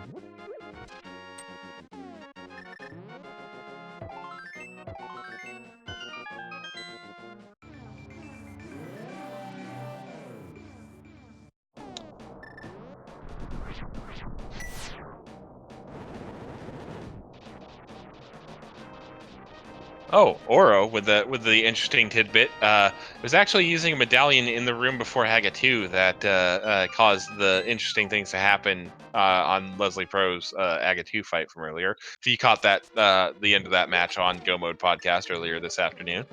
Oh, Oro with the interesting tidbit was actually using a medallion in the room before Haga 2 that caused the interesting things to happen on Leslie Pro's Haga 2 fight from earlier. If you caught that the end of that match on Go Mode podcast earlier this afternoon.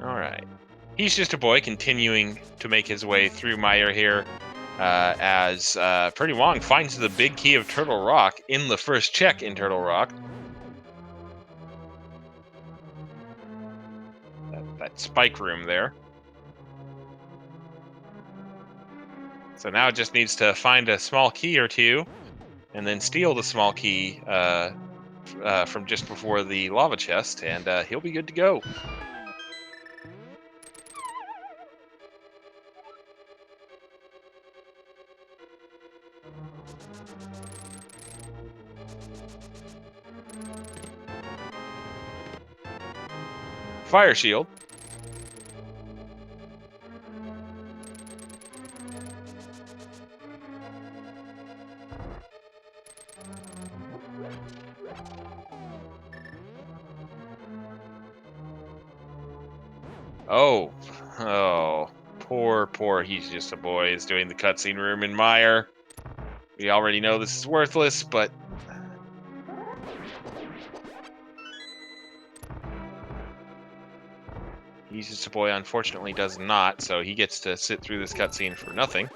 All right. He's Just a Boy continuing to make his way through Meyer here as prdwong finds the big key of Turtle Rock in the first check in Turtle Rock. That spike room there. So now it just needs to find a small key or two and then steal the small key from just before the lava chest, and he'll be good to go. Fire shield. Oh, poor He's Just a Boy is doing the cutscene room in Mire. We already know this is worthless, but He's Just a Boy unfortunately does not, so he gets to sit through this cutscene for nothing.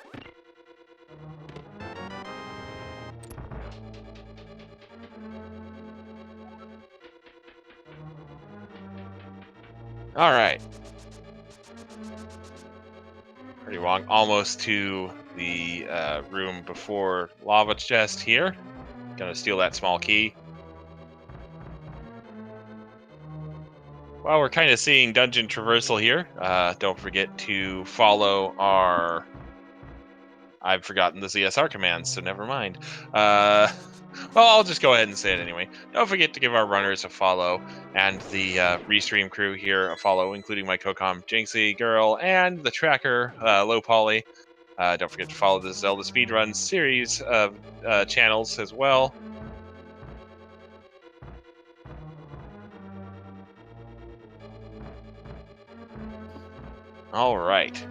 All right. Pretty wrong. Almost to the room before lava chest here. Gonna steal that small key. Well, we're kind of seeing dungeon traversal here. Don't forget to follow our... I've forgotten the ZSR commands, so never mind. Well, I'll just go ahead and say it anyway. Don't forget to give our runners a follow, and the Restream crew here a follow, including my co-com Jinxie Girl and the tracker Low Poly. Don't forget to follow the Zelda Speedrun series of channels as well. All right.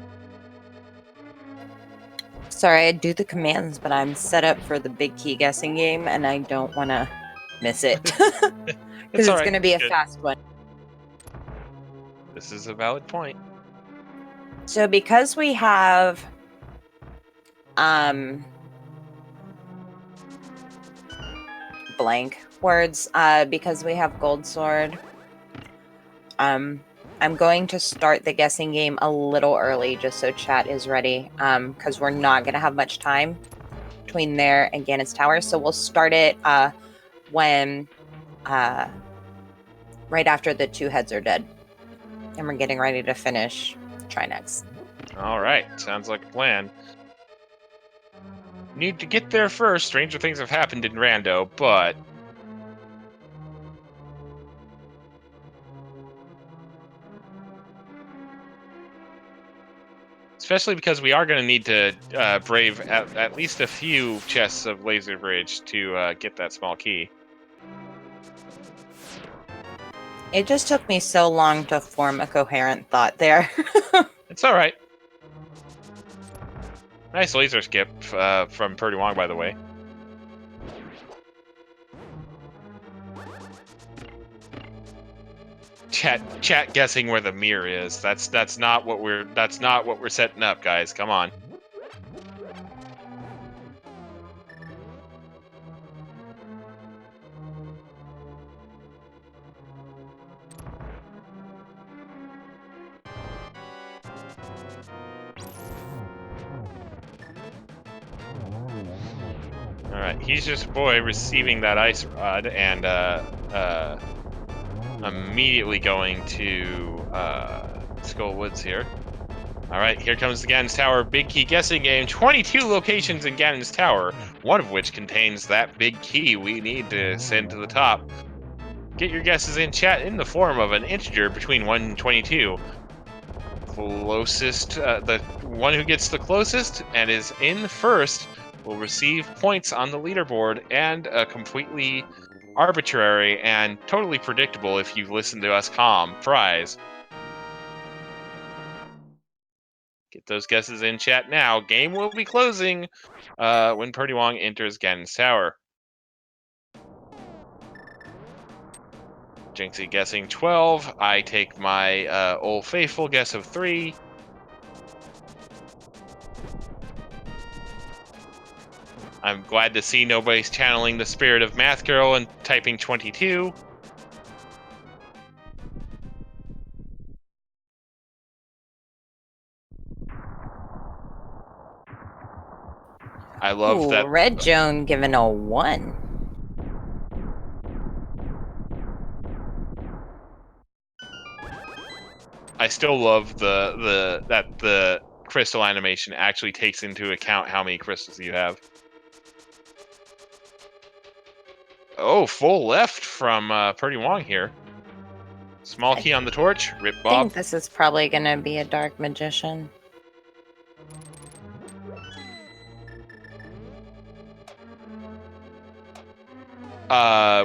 Sorry, I do the commands, but I'm set up for the big key guessing game, and I don't want to miss it. Because it's all right. going to be a Good. fast one. This is a valid point. So because we have blank words, because we have Gold Sword, I'm going to start the guessing game a little early just so chat is ready, because we're not going to have much time between there and Ganon's Tower. So we'll start it when right after the two heads are dead. And we're getting ready to finish Try Next. All right. Sounds like a plan. Need to get there first. Stranger things have happened in Rando, but... especially because we are going to need to brave at least a few chests of Laser Bridge to get that small key. It just took me so long to form a coherent thought there. It's all right. Nice laser skip from prdwong, by the way. Chat guessing where the mirror is. That's not what we're setting up, guys. Come on. All right, He's Just a Boy receiving that ice rod and immediately going to Skull Woods here. All right, here comes the Ganon's Tower big key guessing game. 22 locations in Ganon's Tower, one of which contains that big key we need to send to the top. Get your guesses in chat in the form of an integer between 1 and 22. Closest, the one who gets the closest and is in first will receive points on the leaderboard and a completely arbitrary and totally predictable, if you've listened to us calm, prize. Get those guesses in chat now. Game will be closing when prdwong enters Ganon's Tower. Jinxie guessing 12. I take my old faithful guess of 3. I'm glad to see nobody's channeling the spirit of Math Girl and typing 22. I love that. Red Joan given a 1. I still love that the crystal animation actually takes into account how many crystals you have. Oh, full left from prdwong here. Small key on the torch. Rip I Bob. think this is probably going to be a dark magician.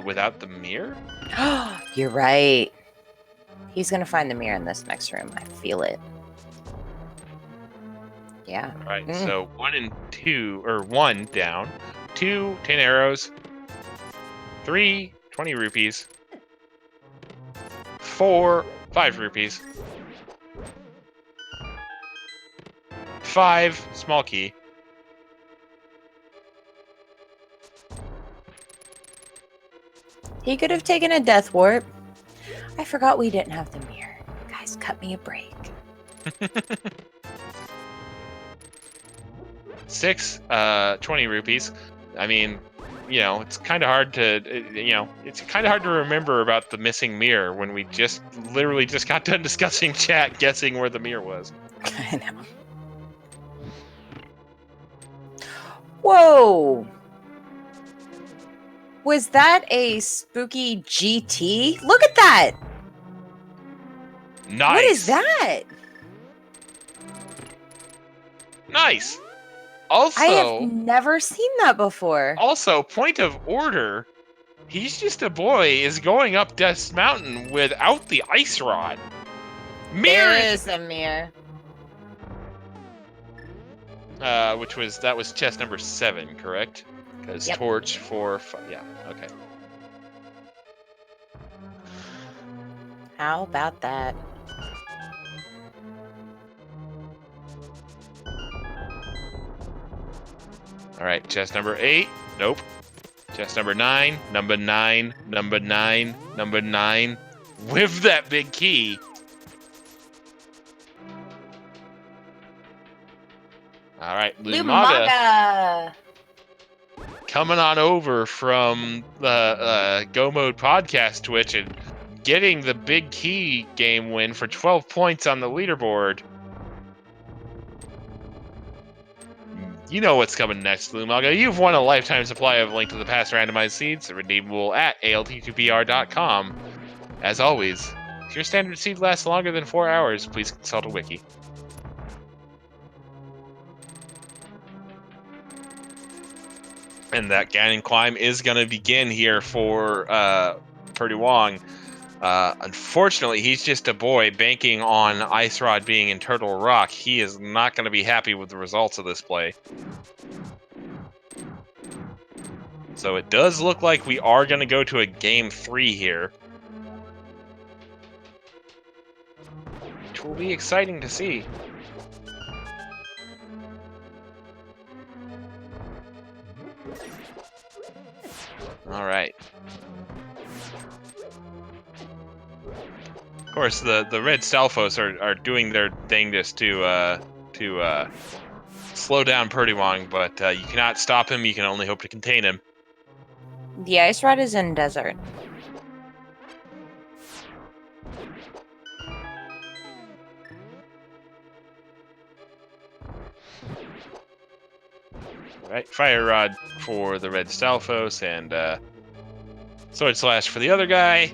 Without the mirror? You're right. He's going to find the mirror in this next room. I feel it. Yeah. All right, so 1 and 2, or 1 down. 2, 10 arrows. 3, 20 rupees. 4, 5 rupees. 5, small key. He could have taken a death warp. I forgot we didn't have the mirror. Guys, cut me a break. 6, 20 rupees. I mean, you know, it's kind of hard to, it's kind of hard to remember about the missing mirror when we just literally just got done discussing chat, guessing where the mirror was. I know. Whoa! Was that a spooky GT? Look at that! Nice. What is that? Nice. Also, I have never seen that before. Also, point of order. He's Just a Boy is going up Death's Mountain without the ice rod. Mirror. There is a mirror. That was chest number 7, correct? Because Yep. torch 4, 5, yeah, okay. How about that? All right, chest number 8. Nope. Chest number 9. Number 9. Number 9. Number 9. With that big key. All right, Lumaga. Coming on over from the Go Mode podcast Twitch and getting the big key game win for 12 points on the leaderboard. You know what's coming next, Lumaga. You've won a lifetime supply of Link to the Past randomized seeds, redeemable at ALTTPR.com. As always, if your standard seed lasts longer than 4 hours, please consult a wiki. And that Ganon climb is going to begin here for prdwong. Unfortunately, he's just a boy banking on Ice Rod being in Turtle Rock. He is not going to be happy with the results of this play. So it does look like we are going to go to a game 3 here, which will be exciting to see. All right. Of course, the red Stalfos are doing their thing just to slow down prdwong, but you cannot stop him. You can only hope to contain him. The ice rod is in desert. All right, Fire Rod for the red Stalfos and Sword Slash for the other guy.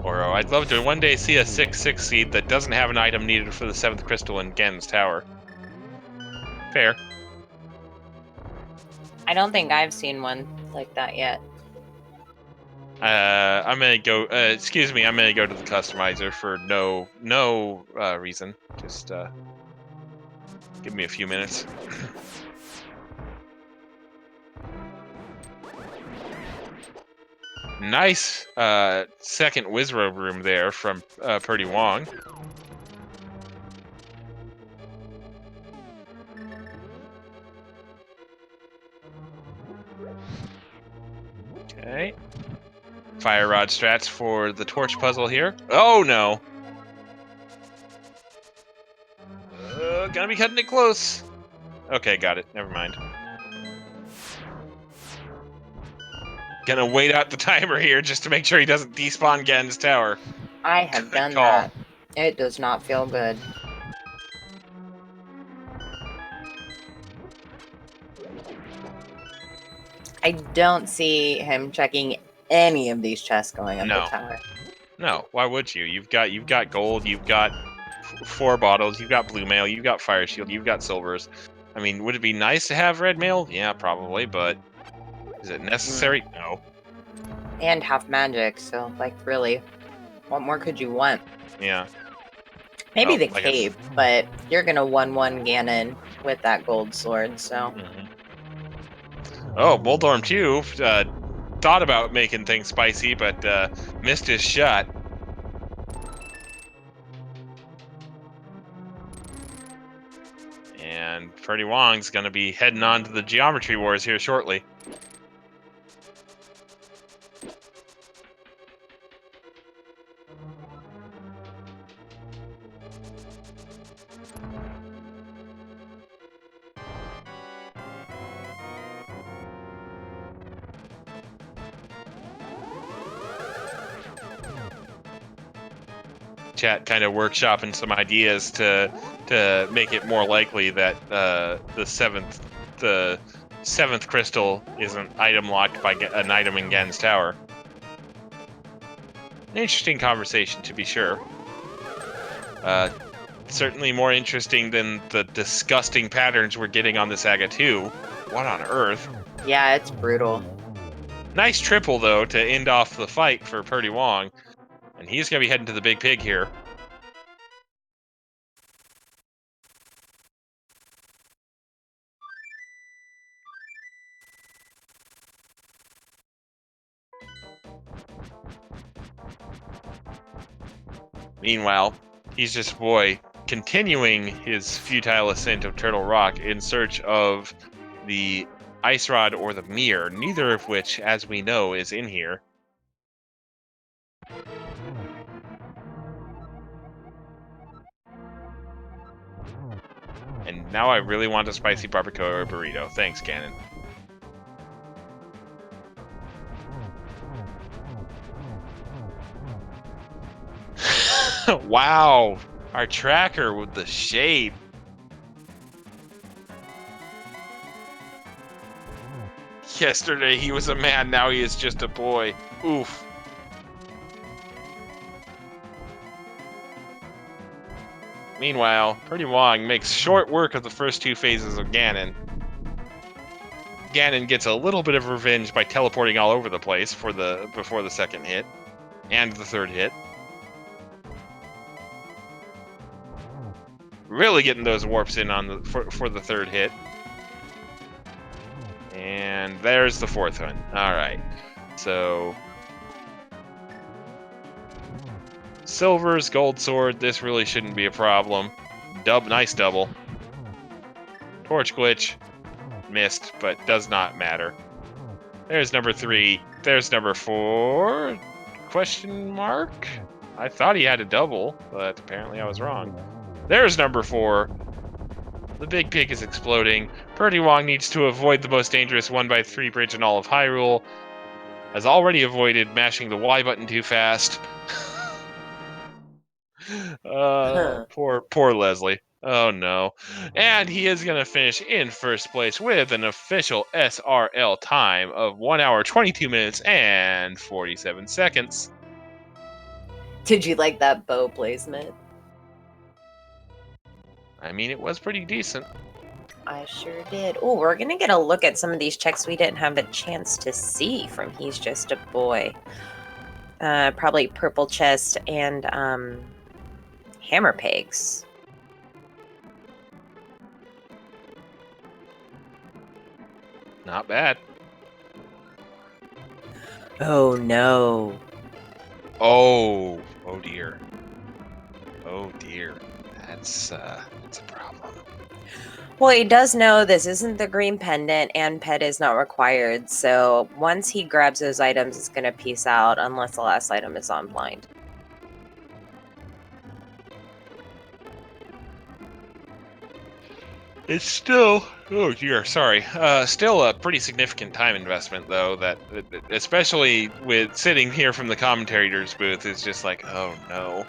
Or I'd love to one day see a 6/6 seed that doesn't have an item needed for the 7th crystal in Gen's tower. Fair. I don't think I've seen one like that yet. I'm gonna go. Excuse me. I'm gonna go to the customizer for no reason. Just give me a few minutes. Nice second Wizrobe room there from prdwong. Okay. Fire Rod strats for the torch puzzle here. Oh no! Gonna be cutting it close. Okay, got it. Never mind. Gonna wait out the timer here just to make sure he doesn't despawn Gen's tower. I have done call. that. It does not feel good. I don't see him checking any of these chests going up No. the tower. No, why would you? You've got gold, you've got 4 bottles, you've got blue mail, you've got fire shield, you've got silvers. I mean, would it be nice to have red mail? Yeah, probably, but is it necessary? No. And half magic, so like really, what more could you want? Yeah. Maybe Oh, the like cape, but you're gonna 1/1 Ganon with that gold sword, so. Oh, Boldorm too. Thought about making things spicy, but missed his shot. And Purdy Wong's going to be heading on to the Geometry Wars here shortly. Chat kind of workshopping some ideas to make it more likely that the seventh crystal isn't item locked by an item in Gen's tower. An interesting conversation, to be sure. Certainly more interesting than the disgusting patterns we're getting on the Saga 2. What on earth? Yeah, it's brutal. Nice triple, though, to end off the fight for Purdy Wong. And he's going to be heading to the big pig here. Meanwhile, He's Just a Boy continuing his futile ascent of Turtle Rock in search of the Ice Rod or the Mirror, neither of which, as we know, is in here. And now I really want a spicy barbacoa burrito. Thanks, Ganon. Wow, our tracker with the shape. Yesterday he was a man, now he is just a boy. Oof. Meanwhile, Purdy Wong makes short work of the first 2 phases of Ganon. Ganon gets a little bit of revenge by teleporting all over the place before the second hit and the third hit. Really getting those warps in on for the third hit. And there's the fourth one. All right. So silvers, gold sword, this really shouldn't be a problem. Nice double. Torch glitch, missed, but does not matter. There's number 3. There's number 4? Question mark? I thought he had a double, but apparently I was wrong. There's number 4. The big pig is exploding. Purdy Wong needs to avoid the most dangerous 1x3 bridge in all of Hyrule. Has already avoided mashing the Y button too fast. Poor Leslie. Oh no. And he is going to finish in first place with an official SRL time of 1 hour, 22 minutes, and 47 seconds. Did you like that bow placement? I mean, it was pretty decent. I sure did. Oh, we're going to get a look at some of these checks we didn't have a chance to see from He's Just a Boy. Probably Purple Chest and Hammer Pegs. Not bad. Oh no. Oh dear. Oh dear. That's a problem. Well, he does know this isn't the green pendant and pet is not required. So once he grabs those items, it's going to peace out unless the last item is on blind. It's still, oh dear, sorry. Still a pretty significant time investment, though. That especially with sitting here from the commentator's booth, is just like, oh no.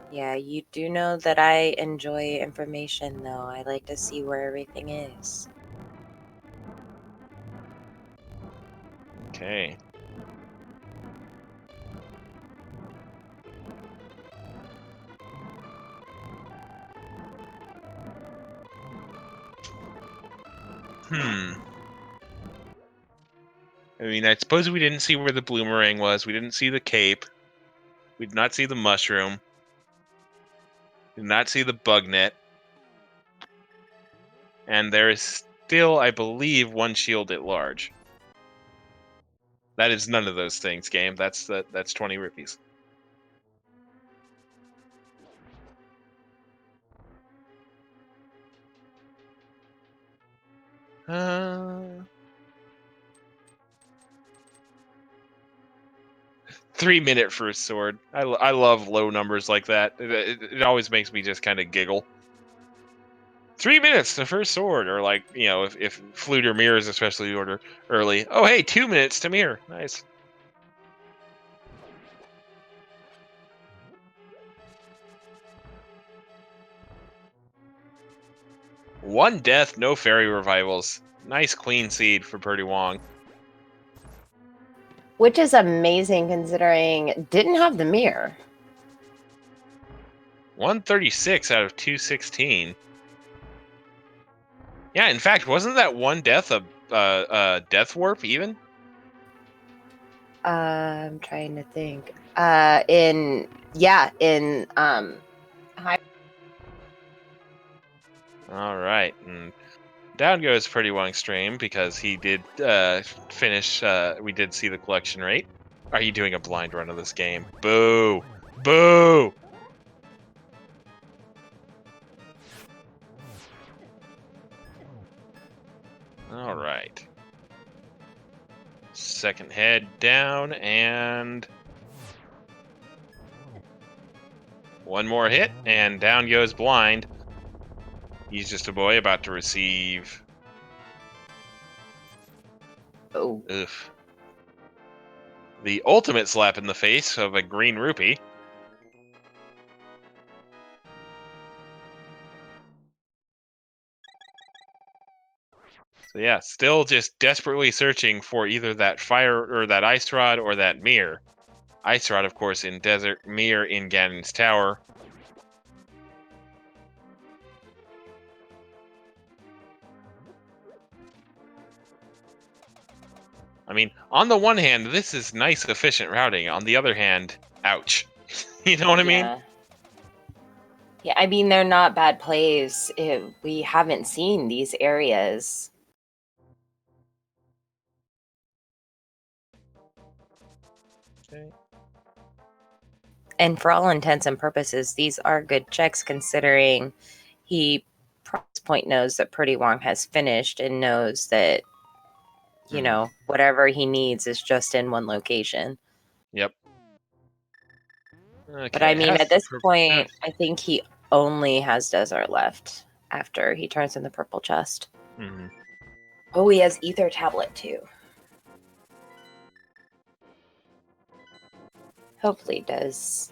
Yeah, you do know that I enjoy information, though. I like to see where everything is. Okay. I mean, I suppose we didn't see where the bloomerang was. We didn't see the cape. We did not see the mushroom. Did not see the bug net. And there is still, I believe, one shield at large. That is none of those things, game. That's 20 rupees. Uh... 3-minute first sword. I love low numbers like that. It always makes me just kind of giggle. 3 minutes to first sword, or like, you know, if flute or mirrors especially order early. Oh hey, 2 minutes to mirror. Nice. One death, no fairy revivals. Nice clean seed for prdwong. Which is amazing considering didn't have the mirror. 136 out of 216. Yeah, in fact, wasn't that one death a death warp even? I'm trying to think. In high. All right, and down goes prdwong stream because he did finish. We did see the collection rate. Are you doing a blind run of this game? Boo! Boo! All right. Second head down, and one more hit, and down goes blind. He's just a boy about to receive. Oh. Oof. The ultimate slap in the face of a green rupee. So yeah, still just desperately searching for either that fire or that ice rod or that mirror. Ice rod, of course, in desert, mirror in Ganon's tower. I mean, on the one hand, this is nice, efficient routing. On the other hand, ouch. You know what I mean? Yeah, I mean, they're not bad plays. We haven't seen these areas. Okay. And for all intents and purposes, these are good checks considering he, at this point, knows that prdwong has finished and knows that, you know, whatever he needs is just in one location. Yep. Okay, but I mean, at this point, chest. I think he only has desert left after he turns in the purple chest. Mm-hmm. Oh, he has ether tablet too. Hopefully does.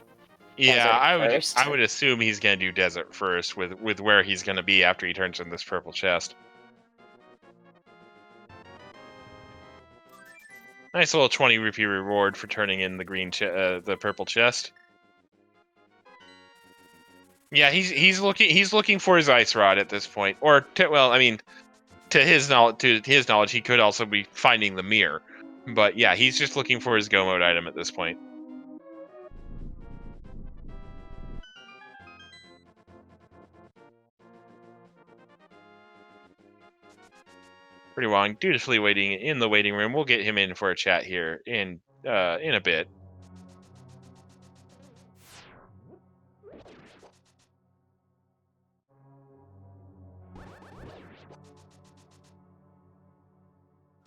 Yeah, first. I would assume he's gonna do desert first with where he's gonna be after he turns in this purple chest. Nice little 20 rupee reward for turning in the the purple chest. Yeah, he's looking for his ice rod at this point, or well, I mean, to his knowledge, he could also be finding the mirror. But yeah, he's just looking for his go mode item at this point. prdwong dutifully waiting in the waiting room. We'll get him in for a chat here in a bit.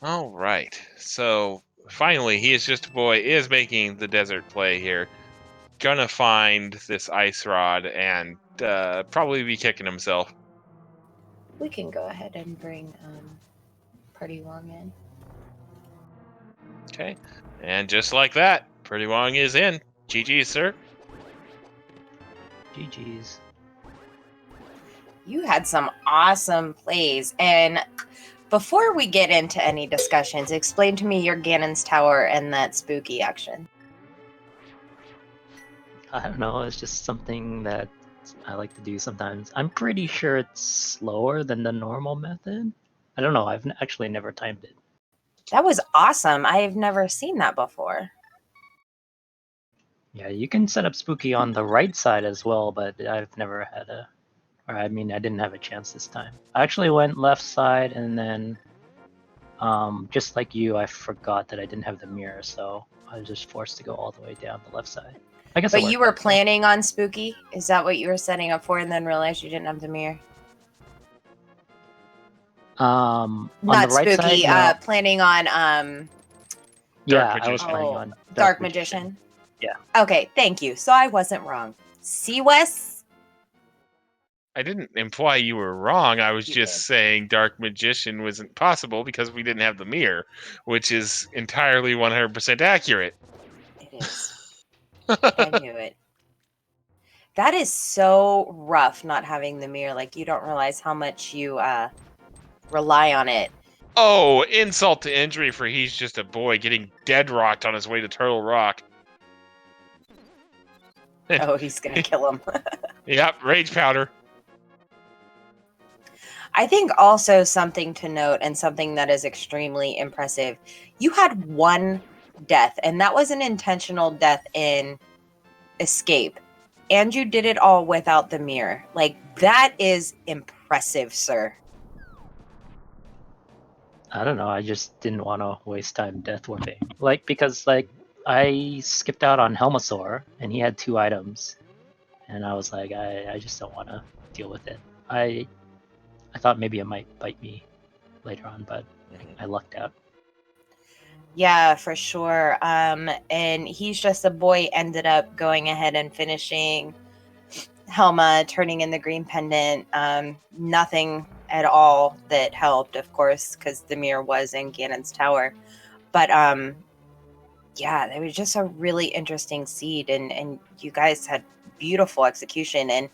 All right, so finally, he is just a boy is making the desert play here. Gonna find this ice rod and probably be kicking himself. We can go ahead and bring prdwong in. Okay, and just like that, prdwong is in. GG's, sir. GG's. You had some awesome plays, and Before we get into any discussions, explain to me your Ganon's Tower and that spooky action. I don't know, it's just something that I like to do sometimes. I'm pretty sure it's slower than the normal method. I don't know, I've actually never timed it. That was awesome. I have never seen that before. Yeah, you can set up spooky on the right side as well, but I've never had I didn't have a chance this time. I actually went left side and then, just like you, I forgot that I didn't have the mirror, so I was just forced to go all the way down the left side. I guess. But you were planning on spooky? Is that what you were setting up for and then realized you didn't have the mirror? On Not the right spooky, side, no. planning on Yeah, Dark I was Magician. planning on Dark Magician. Yeah. Okay, thank you. So I wasn't wrong. See, Wes? I didn't imply you were wrong. I was You just did. saying Dark Magician wasn't possible because we didn't have the mirror, which is entirely 100% accurate. It is. I knew it. That is so rough not having the mirror. Like, you don't realize how much you rely on it. Oh, insult to injury for he's just a boy getting dead rocked on his way to Turtle Rock. Oh, he's going to kill him. Yep, rage powder. I think also something to note and something that is extremely impressive. You had one death, and that was an intentional death in escape. And you did it all without the mirror. Like, that is impressive, sir. I don't know, I just didn't want to waste time death warping. Because I skipped out on Helmasaur, and he had 2 items. And I was like, I just don't want to deal with it. I thought maybe it might bite me later on, but I lucked out. Yeah, for sure. And he's just a boy ended up going ahead and finishing Helma, turning in the green pendant. Nothing at all that helped, of course, because the mirror was in Ganon's tower. But yeah, it was just a really interesting seed, and you guys had beautiful execution and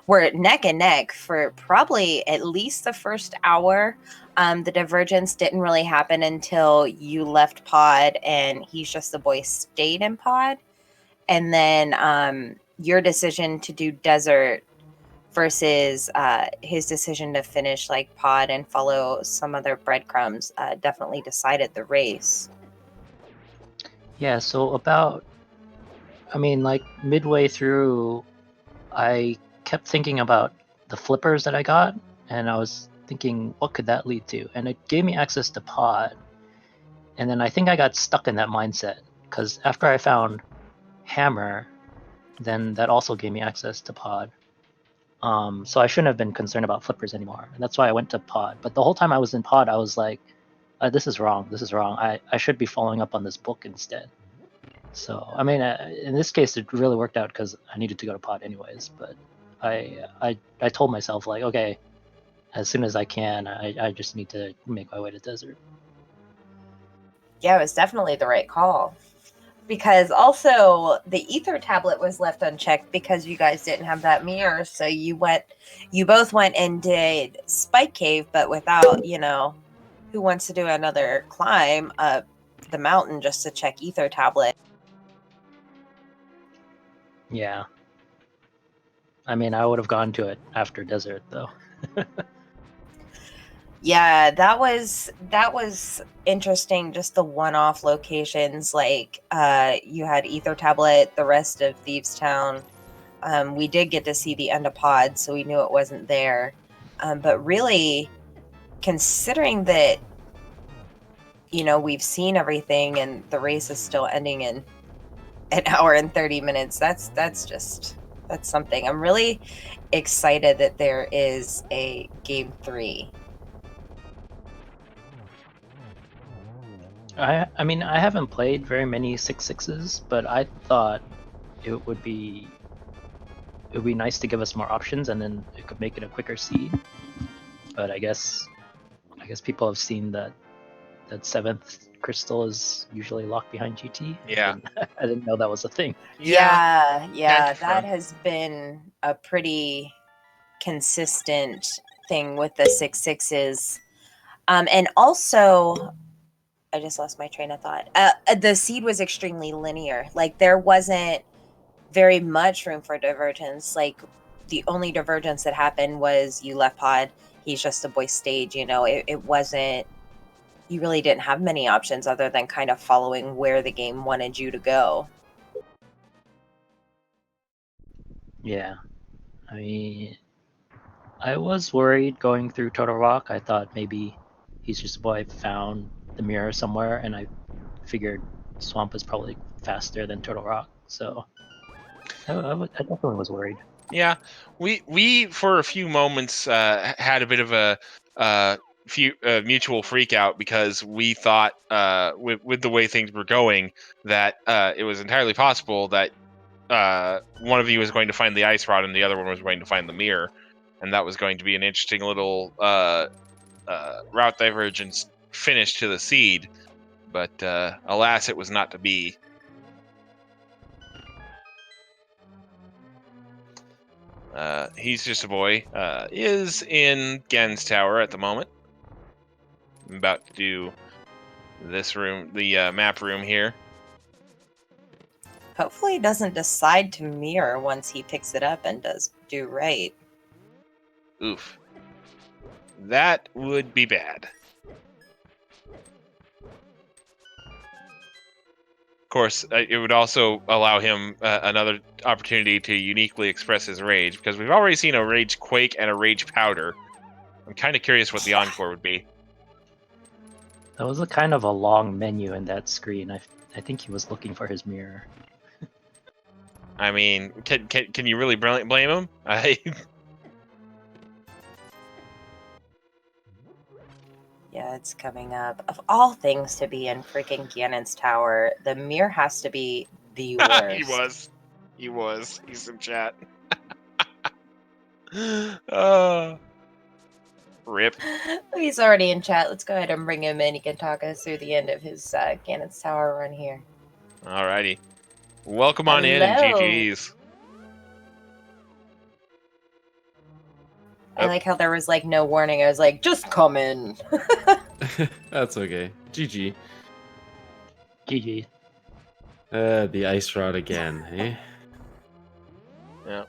were neck and neck for probably at least the first hour. The divergence didn't really happen until you left pod and he's just the boy stayed in pod. And then your decision to do desert versus his decision to finish like pod and follow some other breadcrumbs definitely decided the race. Yeah, so midway through, I kept thinking about the flippers that I got, and I was thinking, what could that lead to? And it gave me access to pod. And then I think I got stuck in that mindset, because after I found hammer, then that also gave me access to pod. So I shouldn't have been concerned about flippers anymore, and that's why I went to pod. But the whole time I was in pod, I was like, this is wrong. I should be following up on this book instead. So, I mean, in this case, it really worked out because I needed to go to pod anyways. But I told myself, like, okay, as soon as I can, I just need to make my way to desert. Yeah, it was definitely the right call. Because also the ether tablet was left unchecked because you guys didn't have that mirror. So you both went and did Spike Cave, but without, who wants to do another climb up the mountain just to check ether tablet? Yeah. I mean, I would have gone to it after desert, though. Yeah, that was interesting. Just the one-off locations, like you had Ether Tablet, the rest of Thieves Town. We did get to see the end of pod, so we knew it wasn't there. But really, considering that, we've seen everything and the race is still ending in an hour and 30 minutes, that's something. I'm really excited that there is a game 3. I mean, I haven't played very many 6/6s, but I thought it would be nice to give us more options, and then it could make it a quicker seed. But I guess people have seen that 7th crystal is usually locked behind GT. Yeah. I didn't know that was a thing. Yeah, that confirm. has been a pretty consistent thing with the 6/6s. And also, I just lost my train of thought. The seed was extremely linear. Like there wasn't very much room for divergence. Like the only divergence that happened was you left pod. He's just a boy stage. It wasn't. You really didn't have many options other than kind of following where the game wanted you to go. Yeah. I mean, I was worried going through Turtle Rock. I thought maybe He's Just a Boy found the mirror somewhere, and I figured Swamp was probably faster than Turtle Rock. So I definitely was worried. Yeah, we for a few moments had a bit of a mutual freak out because we thought with the way things were going that it was entirely possible that one of you was going to find the ice rod and the other one was going to find the mirror, and that was going to be an interesting little route divergence finish to the seed. But alas, it was not to be. He's Just a Boy is in Gen's tower at the moment. I'm about to do this room, the map room here. Hopefully he doesn't decide to mirror once he picks it up and does do right. Oof. That would be bad. Of course, it would also allow him another opportunity to uniquely express his rage, because we've already seen a rage quake and a rage powder. I'm kind of curious what the encore would be. That was a kind of a long menu in that screen. I think he was looking for his mirror. I mean, can you really blame him? Yeah, it's coming up. Of all things to be in freaking Ganon's tower, the mirror has to be the worst. He was. He's in chat. Rip. He's already in chat. Let's go ahead and bring him in. He can talk us through the end of his Ganon's tower run here. Alrighty. Welcome on in and Hello. GG's. I like how there was like no warning. I was like, just come in. That's okay. GG. GG. The ice rod again, eh? Yeah.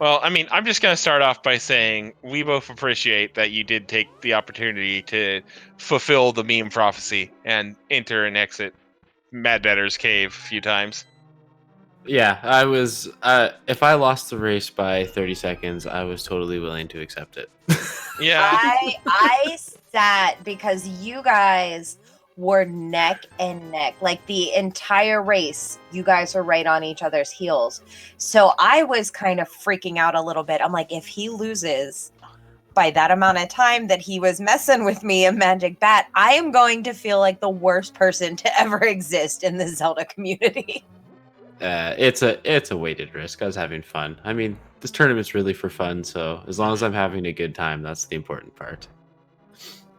Well, I mean, I'm just going to start off by saying we both appreciate that you did take the opportunity to fulfill the meme prophecy and enter and exit Mad Better's cave a few times. Yeah, I was. If I lost the race by 30 seconds, I was totally willing to accept it. Yeah. I sat because you guys were neck and neck. Like the entire race, you guys were right on each other's heels. So I was kind of freaking out a little bit. I'm like, if he loses by that amount of time that he was messing with me in Magic Bat, I am going to feel like the worst person to ever exist in the Zelda community. It's a weighted risk. I was having fun. I mean, this tournament's really for fun, so as long as I'm having a good time, that's the important part.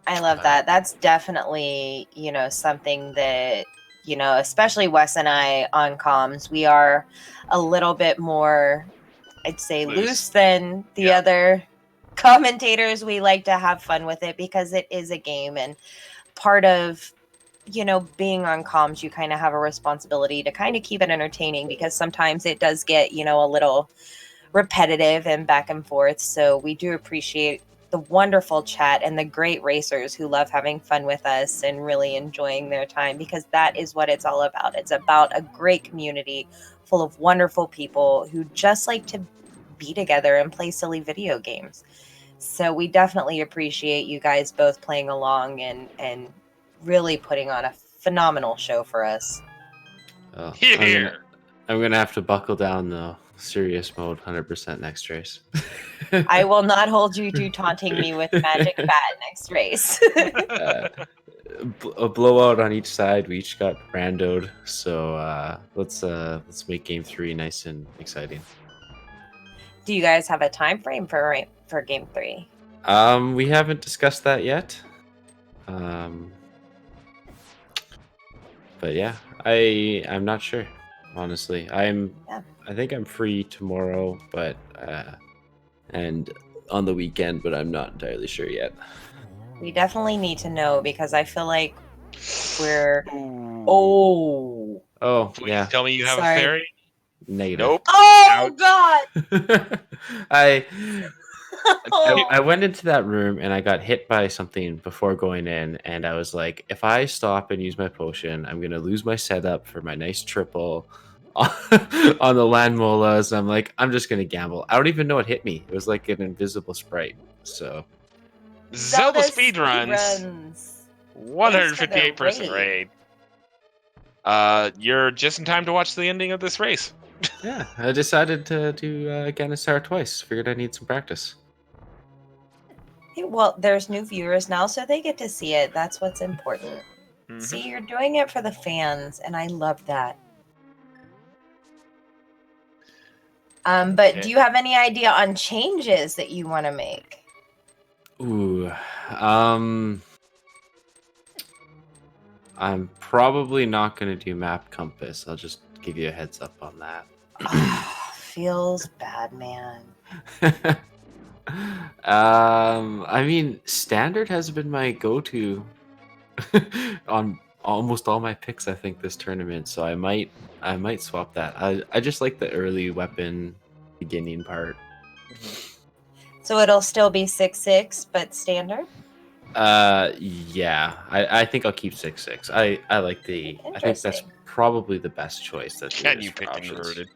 I love that. That's definitely, something that, especially Wes and I on comms, we are a little bit more, I'd say, loose than the other commentators. We like to have fun with it because it is a game, and part of being on comms, you kind of have a responsibility to kind of keep it entertaining because sometimes it does get, a little repetitive and back and forth. So we do appreciate the wonderful chat and the great racers who love having fun with us and really enjoying their time, because that is what it's all about. It's about a great community full of wonderful people who just like to be together and play silly video games. So we definitely appreciate you guys both playing along and really putting on a phenomenal show for us. Oh, Here. I'm gonna have to buckle down though. Serious mode, 100% next race. I will not hold you to taunting me with Magic Bat next race. A blowout on each side. We each got randoed, so let's make game 3 nice and exciting. Do you guys have a time frame for game 3? We haven't discussed that yet. But yeah, I'm not sure, honestly. I think I'm free tomorrow, but and on the weekend, but I'm not entirely sure yet. We definitely need to know because I feel like we're. Ooh. Oh. Oh, Please yeah. tell me you have Sorry. a fairy. Negative. Nope. Oh Ouch. God! I Oh. I went into that room and I got hit by something before going in, and I was like, if I stop and use my potion, I'm gonna lose my setup for my nice triple on the land molas. I'm like, I'm just gonna gamble. I don't even know what hit me. It was like an invisible sprite. So Zelda speedruns. speedruns. Thanks for the 158% raid. raid. You're just in time to watch the ending of this race. yeah, I decided to do Ganon Tower twice. Figured I need some practice. Hey, well, there's new viewers now, so they get to see it. That's what's important. Mhm. See, you're doing it for the fans, and I love that. But Okay. do you have any idea on changes that you want to make? Ooh, I'm probably not gonna do map compass. I'll just give you a heads up on that. Feels bad, man. I mean, standard has been my go-to on almost all my picks, I think, this tournament. So I might swap that. I just like the early weapon beginning part. So it'll still be 6/6, but standard? Yeah. I think I'll keep 6/6. I like the I think that's Interesting. probably the best choice that there Can is you for pick options. inverted?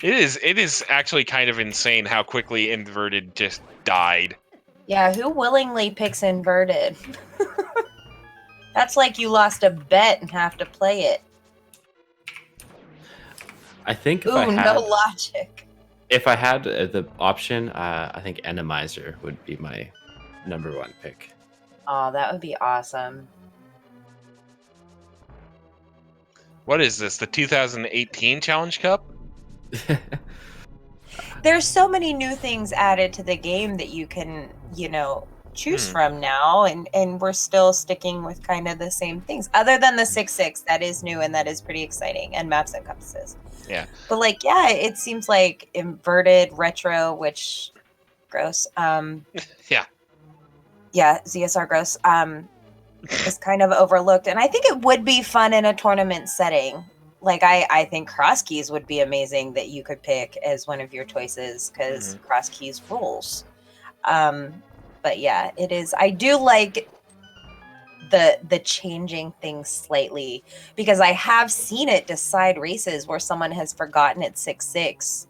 It is actually kind of insane how quickly inverted just died. Yeah, who willingly picks inverted? That's like you lost a bet and have to play it. I think if Ooh, I had no logic. if I had the option, I think Enemizer would be my number one pick. Oh, that would be awesome. What is this? The 2018 Challenge Cup? There's so many new things added to the game that you can, choose from now, and we're still sticking with kind of the same things. Other than the 6/6, that is new and that is pretty exciting, and maps and compasses. Yeah. But it seems like inverted retro, which gross. Yeah. Yeah, ZSR gross. Is kind of overlooked, and I think it would be fun in a tournament setting. Like I think cross keys would be amazing that you could pick as one of your choices because cross keys rules. But yeah, it is. I do like the changing things slightly because I have seen it decide races where someone has forgotten it's 6/6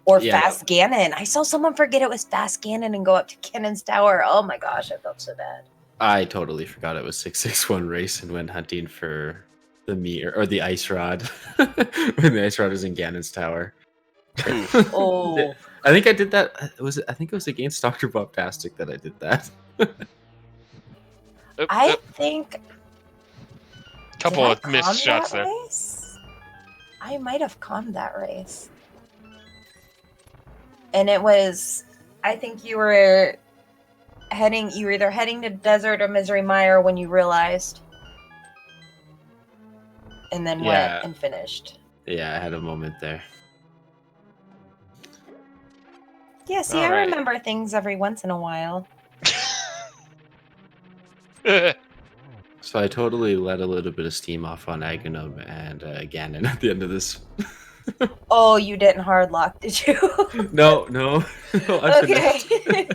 or Yeah. fast Ganon. I saw someone forget it was fast Ganon and go up to Ganon's tower. Oh my gosh, I felt so bad. I totally forgot it was 6/6 race and went hunting for the mirror or the ice rod when the ice rod was in Ganon's tower. Oh, I think I did that. I think it was against Dr. Bobtastic that I did that. I think Couple did of I missed calm shots that there. race? I might have calmed that race. And it was, I think you were either heading to Desert or Misery Mire when you realized. And then Yeah. went and finished. Yeah, I had a moment there. Yeah, see, All I right. remember things every once in a while. So I totally let a little bit of steam off on Aghanim and Ganon at the end of this. Oh, you didn't hard lock, did you? No, I finished. Okay.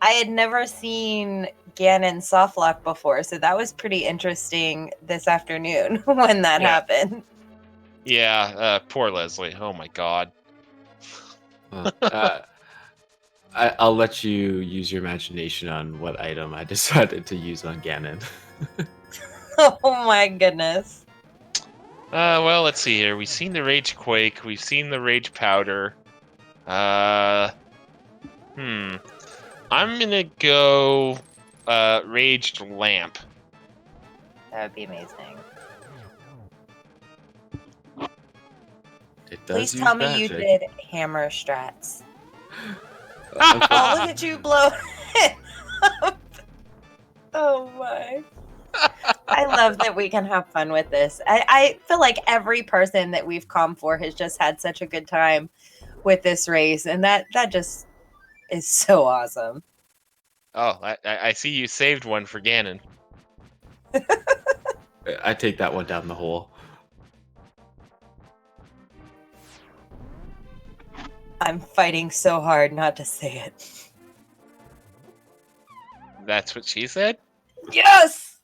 I had never seen Ganon softlock before, so that was pretty interesting this afternoon when that happened. Yeah, poor Leslie. Oh my god. I'll let you use your imagination on what item I decided to use on Ganon. Oh my goodness. Well, let's see here. We've seen the Rage Quake. We've seen the Rage Powder. I'm gonna go Raged Lamp. That would be amazing. It does Please use tell me magic. you did hammer strats. Unfortunately- Oh, look at you blow it up. Oh my. I love that we can have fun with this. I feel like every person that we've come for has just had such a good time with this race, and that just is so awesome. Oh, I see you saved one for Ganon. I take that one down the hole. I'm fighting so hard not to say it. That's what she said? Yes!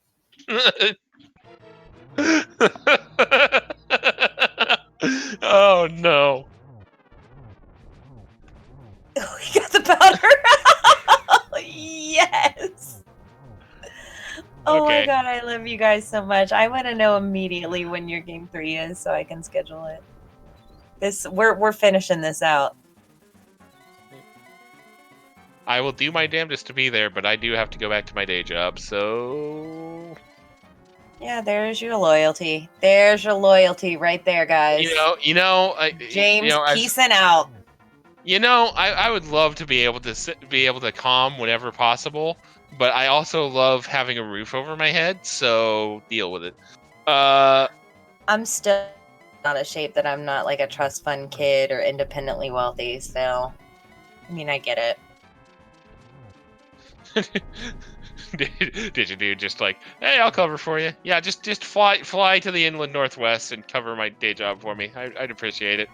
Oh no. Oh, he got the powder. Yes. Oh my Okay. god, I love you guys so much. I want to know immediately when your game 3 is so I can schedule it. We're finishing this out. I will do my damnedest to be there, but I do have to go back to my day job, so Yeah, there's your loyalty. There's your loyalty right there, guys. James, James, peacing out. I would love to be able to calm whenever possible, but I also love having a roof over my head, so deal with it. I'm still not a shape that I'm not like a trust fund kid or independently wealthy, so I mean I get it. Did you do just like, hey, I'll cover for you? Yeah, just fly to the inland northwest and cover my day job for me. I'd appreciate it.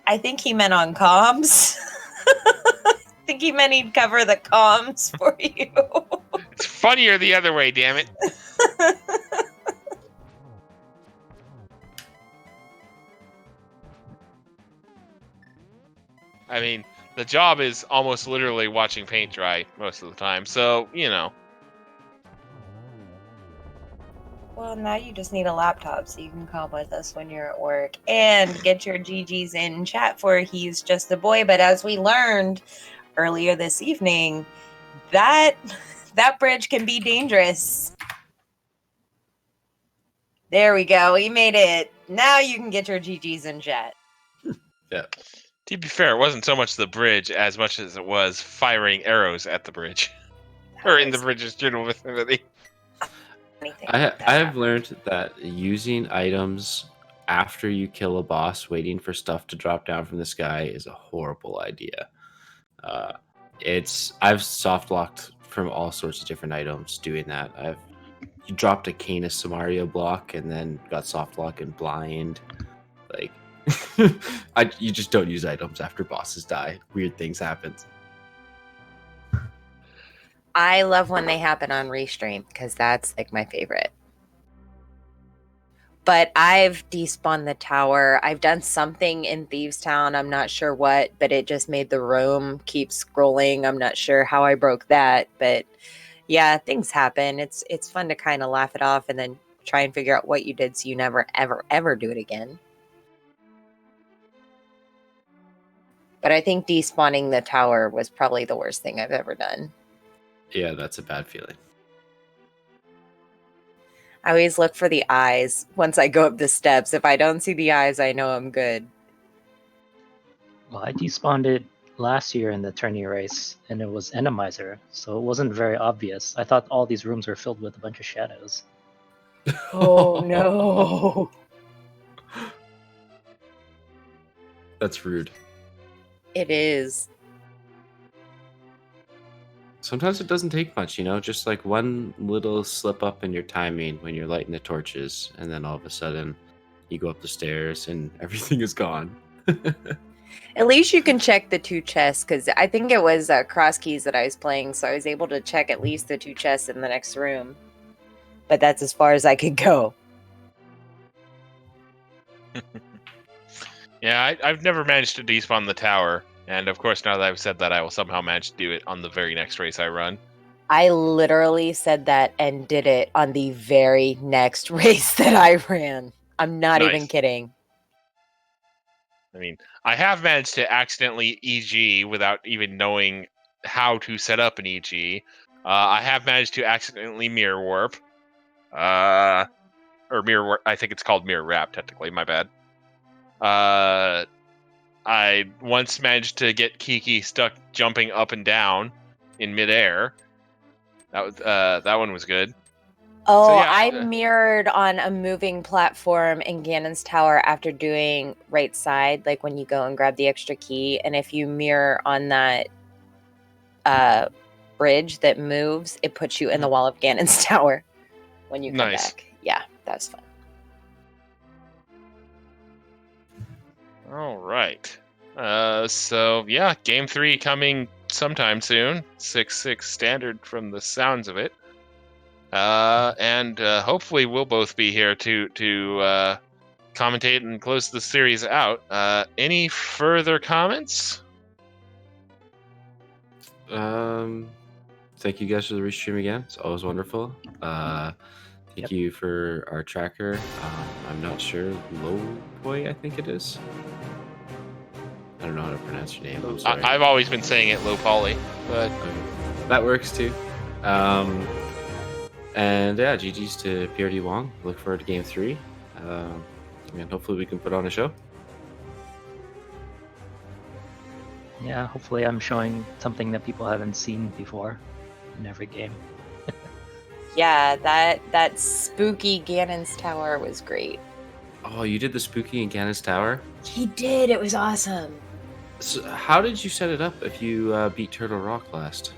I think he meant on comms. I think he meant he'd cover the comms for you. It's funnier the other way, damn it. I mean, the job is almost literally watching paint dry most of the time, so, Well, now you just need a laptop so you can come with us when you're at work and get your GGs in chat for He's Just a Boy. But as we learned earlier this evening, that bridge can be dangerous. There we go. We made it. Now you can get your GGs in chat. Yeah. To be fair, it wasn't so much the bridge as much as it was firing arrows at the bridge. Or in the bridge's general vicinity. I have learned that using items after you kill a boss, waiting for stuff to drop down from the sky, is a horrible idea. I've soft locked from all sorts of different items doing that. I've dropped a Canis Samaria block and then got soft lock and blind. Like you just don't use items after bosses die. Weird things happen. I love when they happen on Restream because that's like my favorite. But I've despawned the tower. I've done something in Thieves Town. I'm not sure what, but it just made the room keep scrolling. I'm not sure how I broke that, but yeah, things happen. It's fun to kind of laugh it off and then try and figure out what you did so you never, ever, ever do it again. But I think despawning the tower was probably the worst thing I've ever done. Yeah, that's a bad feeling. I always look for the eyes once I go up the steps. If I don't see the eyes, I know I'm good. Well, I despawned it last year in the tourney race, and it was Enemizer, so it wasn't very obvious. I thought all these rooms were filled with a bunch of shadows. Oh no. That's rude. It is. Sometimes it doesn't take much, just like one little slip up in your timing when you're lighting the torches, and then all of a sudden you go up the stairs and everything is gone. At least you can check the 2 chests, because I think it was Cross Keys that I was playing, so I was able to check at least the 2 chests in the next room. But that's as far as I could go. Yeah, I've never managed to despawn the tower. And of course, now that I've said that, I will somehow manage to do it on the very next race I run. I literally said that and did it on the very next race that I ran. I'm not Nice. even kidding. I mean, I have managed to accidentally EG without even knowing how to set up an EG. I have managed to accidentally mirror warp. Or mirror warp. I think it's called mirror wrap, technically. My bad. I once managed to get Kiki stuck jumping up and down in midair. That one was good. Oh, So, yeah, I mirrored on a moving platform in Ganon's Tower after doing right side, like when you go and grab the extra key. And if you mirror on that bridge that moves, it puts you in the wall of Ganon's tower when you come Nice. back. Yeah, that's fun. All right. So yeah, game 3 coming sometime soon. 6-6 standard from the sounds of it. And hopefully we'll both be here to commentate and close the series out. Any further comments? Thank you guys for the restream again. It's always wonderful. Thank you for our tracker. I'm not sure. Low Boy, I think it is. I don't know how to pronounce your name. I'm sorry. I've always been saying it low poly, but that works too. And yeah, GG's to prdwong. Look forward to game 3. And hopefully we can put on a show. Yeah, hopefully I'm showing something that people haven't seen before in every game. Yeah, that spooky Ganon's tower was great. Oh, you did the spooky in Ganon's tower? He did. It was awesome. So how did you set it up if you beat Turtle Rock last?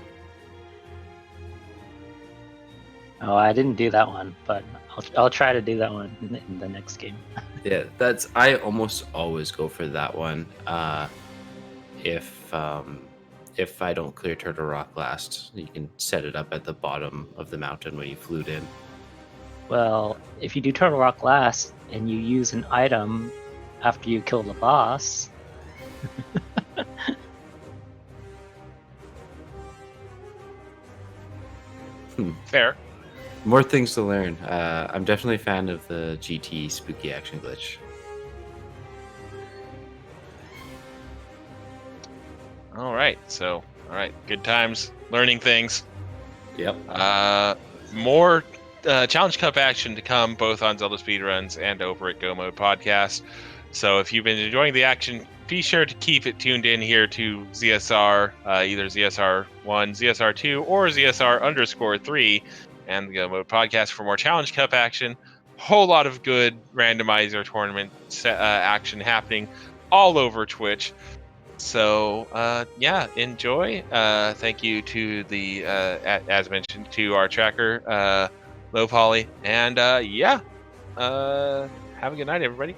Oh, I didn't do that one, but I'll try to do that one in the next game. Yeah, I almost always go for that one. If I don't clear Turtle Rock last, you can set it up at the bottom of the mountain when you flute in. Well, if you do Turtle Rock last and you use an item after you kill the boss. fair. More things to learn. I'm definitely a fan of the GT spooky action glitch. All right. Good times, learning things. Yep. More Challenge Cup action to come, both on Zelda Speedruns and over at Go Mode Podcast. So if you've been enjoying the action, be sure to keep it tuned in here to ZSR, either ZSR1, ZSR2, or ZSR_3, and the Go Mode Podcast for more Challenge Cup action. Whole lot of good randomizer tournament action happening all over Twitch. So enjoy. Thank you to the as mentioned to our tracker, Low Poly, and have a good night, everybody.